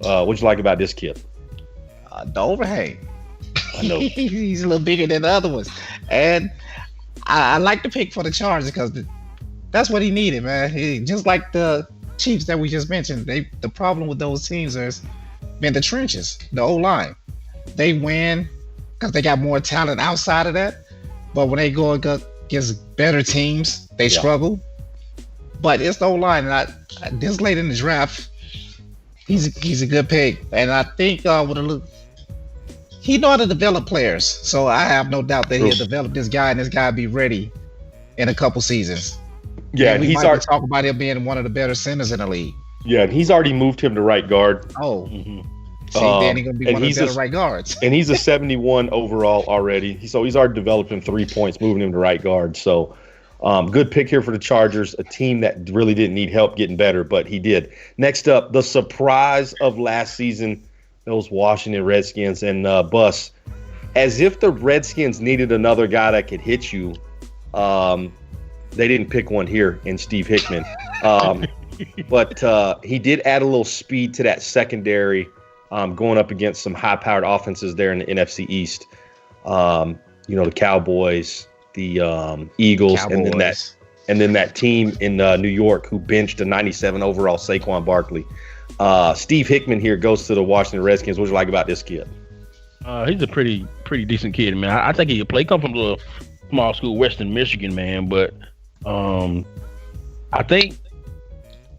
What'd you like about this kid? The overhang. I know. He's a little bigger than the other ones. And I like the pick for the Chargers because that's what he needed, man. Just like the Chiefs that we just mentioned, the problem with those teams has been the trenches, the O-line. They win because they got more talent outside of that. But when they go against better teams, they struggle. But it's the O-line. And this late in the draft, he's a good pick. And I think he know how to develop players. So I have no doubt that he'll develop this guy, and this guy will be ready in a couple seasons. Yeah, and he's already talking about him being one of the better centers in the league. Yeah, and he's already moved him to right guard. Oh, then he's gonna be one of the better right guards. And he's a 71 overall already. So he's already developed him 3 points, moving him to right guard. So good pick here for the Chargers, a team that really didn't need help getting better, but he did. Next up, the surprise of last season, those Washington Redskins and Bus. As if the Redskins needed another guy that could hit you, they didn't pick one here in Steve Hickman. But he did add a little speed to that secondary, going up against some high-powered offenses there in the NFC East. The Cowboys, the Eagles, and then that team in New York who benched a 97 overall Saquon Barkley. Steve Hickman here goes to the Washington Redskins. What do you like about this kid? He's a pretty decent kid, man. I think he could play. Come from a little small school, Western Michigan, man. But I think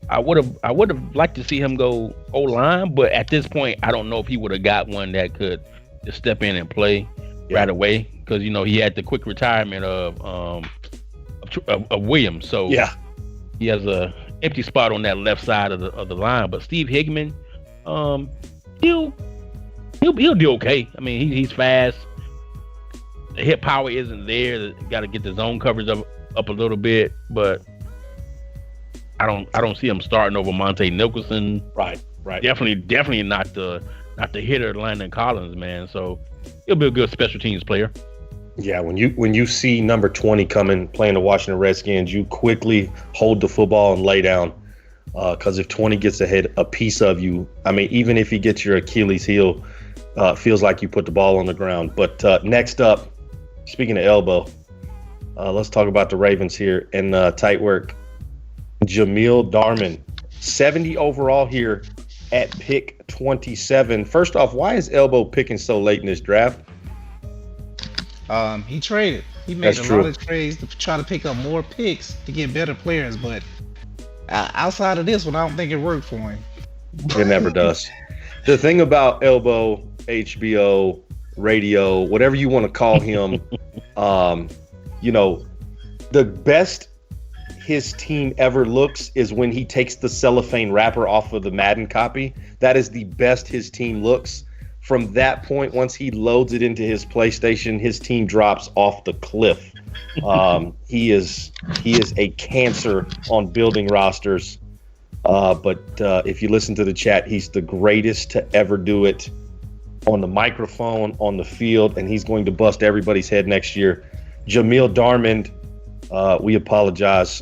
I would have liked to see him go O-line, but at this point, I don't know if he would have got one that could just step in and play right away, because he had the quick retirement of Williams, so he has a empty spot on that left side of the line. But Steve Hickman, he'll do okay. I mean, he's fast. The hit power isn't there. Got to get the zone coverage up a little bit, but I don't see him starting over Monte Nicholson. Right. Definitely not the hitter Landon Collins, man. So he'll be a good special teams player. Yeah, when you see number 20 coming playing the Washington Redskins, you quickly hold the football and lay down, because if 20 gets a piece of you, I mean, even if he gets your Achilles heel, feels like you put the ball on the ground. But next up, speaking of elbow, let's talk about the Ravens here and tight work. Jamil Darman, 70 overall here at pick 27. First off, why is Elbow picking so late in this draft? He traded. He made lot of trades to try to pick up more picks to get better players, but outside of this one, I don't think it worked for him. It never does. The thing about Elbow, HBO, radio, whatever you want to call him, the best his team ever looks is when he takes the cellophane wrapper off of the Madden copy. That is the best his team looks. From that point, once he loads it into his PlayStation, his team drops off the cliff. He is a cancer on building rosters. But if you listen to the chat, he's the greatest to ever do it on the microphone, on the field, and he's going to bust everybody's head next year. Jamil Darman, we apologize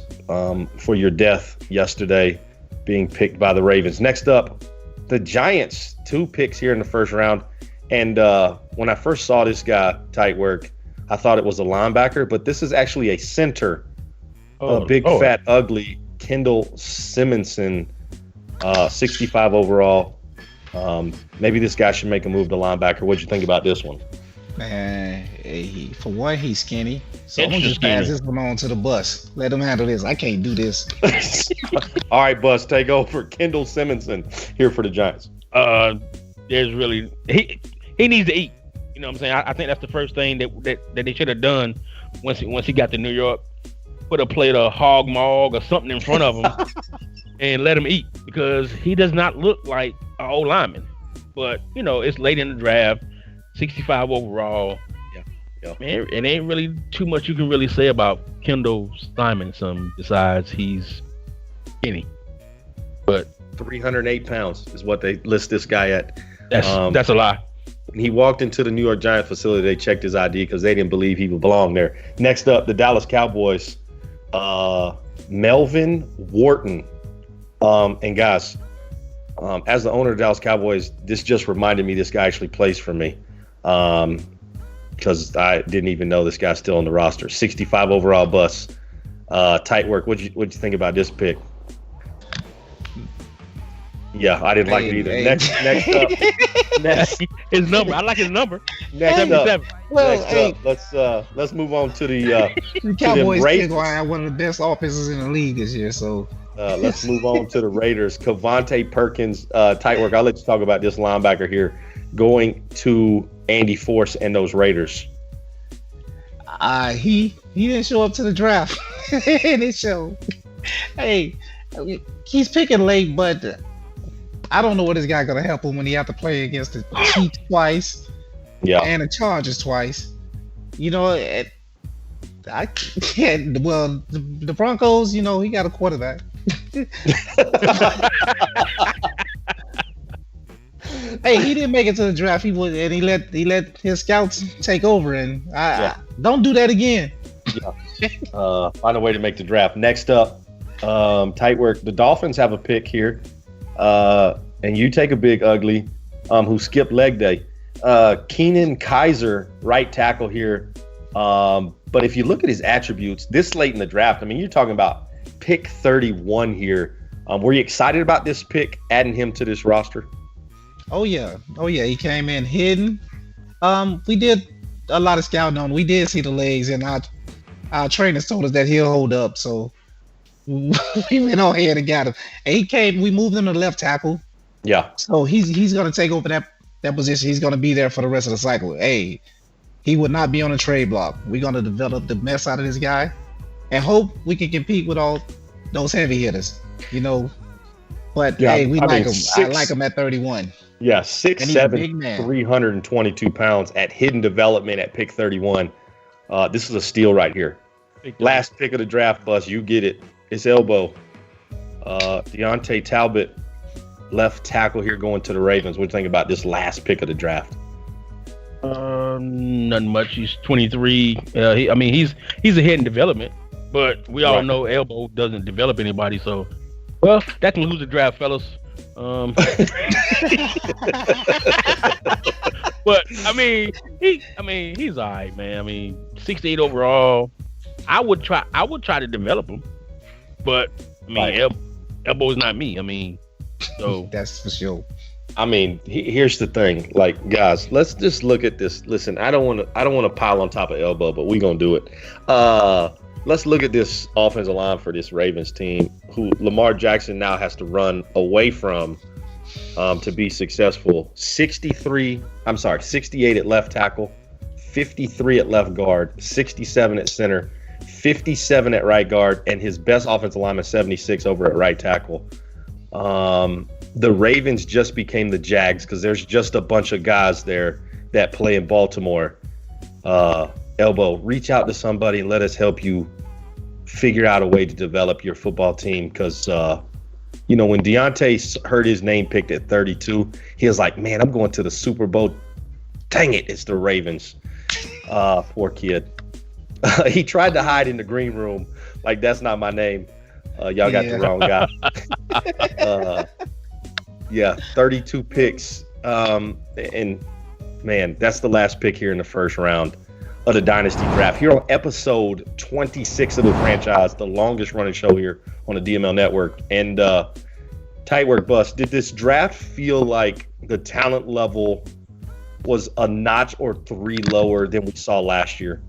for your death yesterday, being picked by the Ravens. Next up, the Giants, 2 picks here in the first round. And when I first saw this guy, tight work, I thought it was a linebacker, but this is actually a center. Fat, ugly Kendall Simonson, 65 overall. Maybe this guy should make a move to linebacker. What'd you think about this one? Man, for one, he's skinny. So I'm gonna Extra just pass skinny. this one on to the bus. Let him handle this. I can't do this. All right, Bus, take over. Kendall Simonson here for the Giants. There's really he needs to eat. You know what I'm saying? I think that's the first thing that they should have done once he got to New York. Put a plate of hog maw or something in front of him and let him eat, because he does not look like an old lineman. But you know, it's late in the draft, 65 overall. Yeah. Man, it ain't really too much you can really say about Kendall Simonson besides he's skinny. But 308 pounds is what they list this guy at. that's a lie. He walked into the New York Giants facility. They checked his ID because they didn't believe he would belong there. Next up, the Dallas Cowboys, Melvin Wharton. And guys, as the owner of the Dallas Cowboys, this just reminded me this guy actually plays for me, because I didn't even know this guy's still on the roster. 65 overall Bus. Tight work. What'd you think about this pick? Yeah, I didn't like it either. Hey. Next up. His number. I like his number. Next up. 77. Well, Next hey, up, let's move on to the the Cowboys Raiders. still gonna have one of the best offenses in the league this year. So let's move on to the Raiders. Kevontae Perkins, tight work. I'll let you talk about this linebacker here going to Andy Force and those Raiders. he didn't show up to the draft, and it showed. Hey, he's picking late, but I don't know what this guy gonna help him when he have to play against the Chiefs twice. Yeah. And the Chargers twice. You know, I can't. Well, the Broncos, you know, he got a quarterback. Hey, he didn't make it to the draft. He let his scouts take over, and I don't do that again. Find a way to make the draft. Next up, tight work. The Dolphins have a pick here, and you take a big ugly, who skipped leg day. Keenan Kaiser, right tackle here. But if you look at his attributes this late in the draft, I mean, you're talking about pick 31 here. Were you excited about this pick, adding him to this roster? Oh yeah. He came in hidden. We did a lot of scouting on him. We did see the legs, and our trainers told us that he'll hold up. So we went on ahead and got him. And he came. We moved him to left tackle. Yeah. So he's gonna take over that position. He's gonna be there for the rest of the cycle. Hey, he would not be on a trade block. We're gonna develop the mess out of this guy, and hope we can compete with all those heavy hitters. You know. But hey, we like him. I like him at 31. Yeah, And he's a 6'7", big man. 322 pounds at hidden development at pick 31. This is a steal right here. Last pick of the draft, Bus. You get it. It's elbow. Deontay Talbot, left tackle here, going to the Ravens. What do you think about this last pick of the draft? Nothing much. He's 23. He's a hidden development, but we all know elbow doesn't develop anybody. So, well, that concludes the draft, fellas. But he's all right, man. I mean, 68 overall. I would try to develop him, but I mean, elbow's not me. I mean, so That's for sure. I mean, here's the thing. Like, guys, let's just look at this. Listen, I don't want to pile on top of elbow, but we're gonna do it. Let's look at this offensive line for this Ravens team, who Lamar Jackson now has to run away from to be successful. 68 at left tackle, 53 at left guard, 67 at center, 57 at right guard, and his best offensive lineman, 76 over at right tackle. The Ravens just became the Jags because there's just a bunch of guys there that play in Baltimore. Elbow, reach out to somebody and let us help you figure out a way to develop your football team, because when Deontay heard his name picked at 32, he was like, man, I'm going to the Super Bowl. Dang it, it's the Ravens. Poor kid. He tried to hide in the green room like, that's not my name. Y'all got the wrong guy. 32 picks. And man, that's the last pick here in the first round of the Dynasty Draft. Here on episode 26 of the franchise, the longest running show here on the DML Network. And tight work, Bus. Did this draft feel like the talent level was a notch or 3 lower than we saw last year.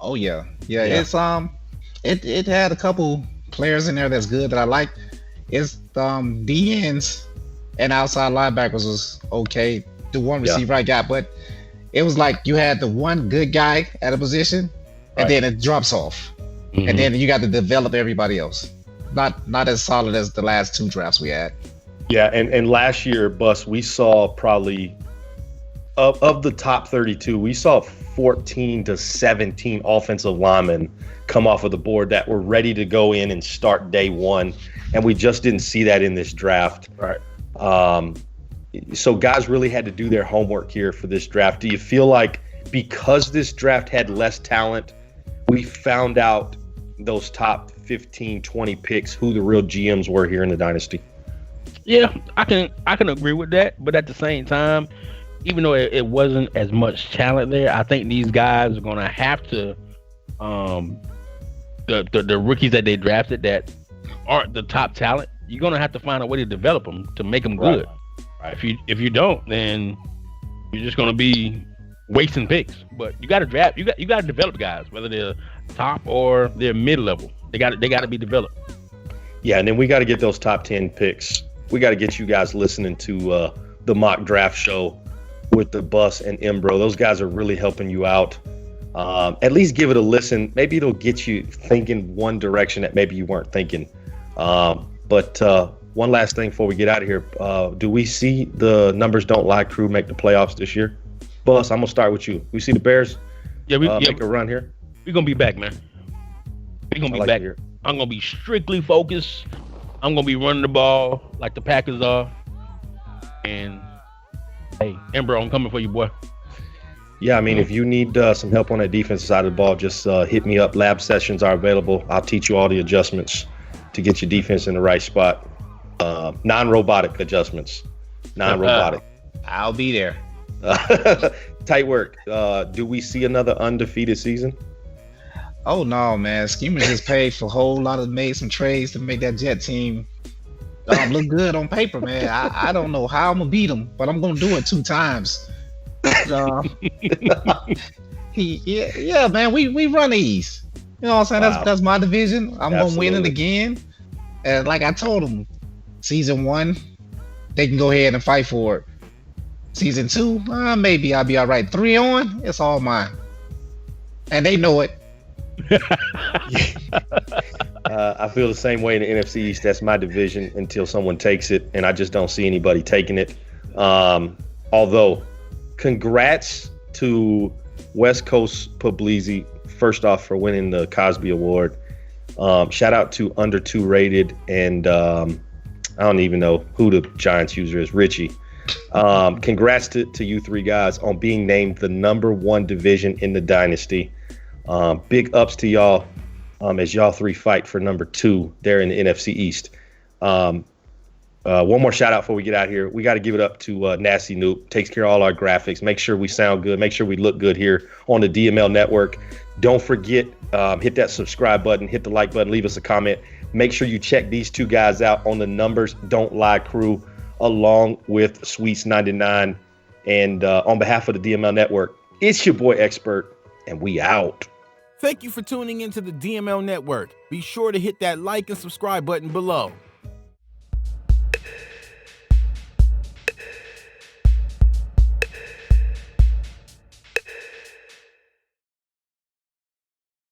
Oh yeah. It's it had a couple players in there that's good that I like. It's DNs and outside linebackers was okay. The one receiver I got, but it was like you had the one good guy at a position, and then it drops off, and then you got to develop everybody else. Not as solid as the last 2 drafts we had. Yeah, and last year, Bus, we saw probably of the top 32, we saw 14 to 17 offensive linemen come off of the board that were ready to go in and start day one, and we just didn't see that in this draft. Right. So guys really had to do their homework here for this draft. Do you feel like because this draft had less talent, we found out those top 15, 20 picks who the real GMs were here in the Dynasty? Yeah, I can agree with that, but at the same time, even though it wasn't as much talent there, I think these guys are gonna have to the rookies that they drafted that aren't the top talent, you're gonna have to find a way to develop them to make them good. Right. If you don't, then you're just gonna be wasting picks. But you got to draft. You got to develop guys, whether they're top or they're mid level. They got to be developed. Yeah, and then we got to get those top 10 picks. We got to get you guys listening to the mock draft show with the Bus and Embro. Those guys are really helping you out. At least give it a listen. Maybe it'll get you thinking one direction that maybe you weren't thinking. But one last thing before we get out of here. Do we see the Numbers Don't Lie crew make the playoffs this year? Bus, I'm going to start with you. We see the Bears make a run here? We're going to be back, man. We're going to be back. Here. I'm going to be strictly focused. I'm going to be running the ball like the Packers are. And, hey, Embro, I'm coming for you, boy. Yeah, I mean, if you need some help on that defensive side of the ball, just hit me up. Lab sessions are available. I'll teach you all the adjustments to get your defense in the right spot. Non-robotic adjustments. Non-robotic. I'll be there. Tight work. Do we see another undefeated season? Oh no, man! Schemers just paid for a whole lot of made some trades to make that Jet team look good on paper, man. I don't know how I'm gonna beat them, but I'm gonna do it 2 times. Yeah, man. We run these. You know what I'm saying? Wow. That's my division. I'm gonna win it again. And like I told them, season 1, they can go ahead and fight for it. Season 2, maybe I'll be all right. 3 on, it's all mine. And they know it. I feel the same way in the NFC East. That's my division until someone takes it, and I just don't see anybody taking it. Although, congrats to West Coast Puglisi, first off, for winning the Cosby Award. Shout out to Under 2 Rated, and I don't even know who the Giants user is, Richie. Congrats to you 3 guys on being named the number 1 division in the Dynasty. Big ups to y'all as y'all 3 fight for number 2 there in the NFC East. One more shout out before we get out here. We got to give it up to Nasty Noob. Takes care of all our graphics. Make sure we sound good. Make sure we look good here on the DML network. Don't forget, hit that subscribe button, hit the like button, leave us a comment. Make sure you check these 2 guys out on the Numbers Don't Lie crew, along with Sweets 99. And on behalf of the DML network, it's your boy Expert, and we out. Thank you for tuning into the DML network. Be sure to hit that like and subscribe button below.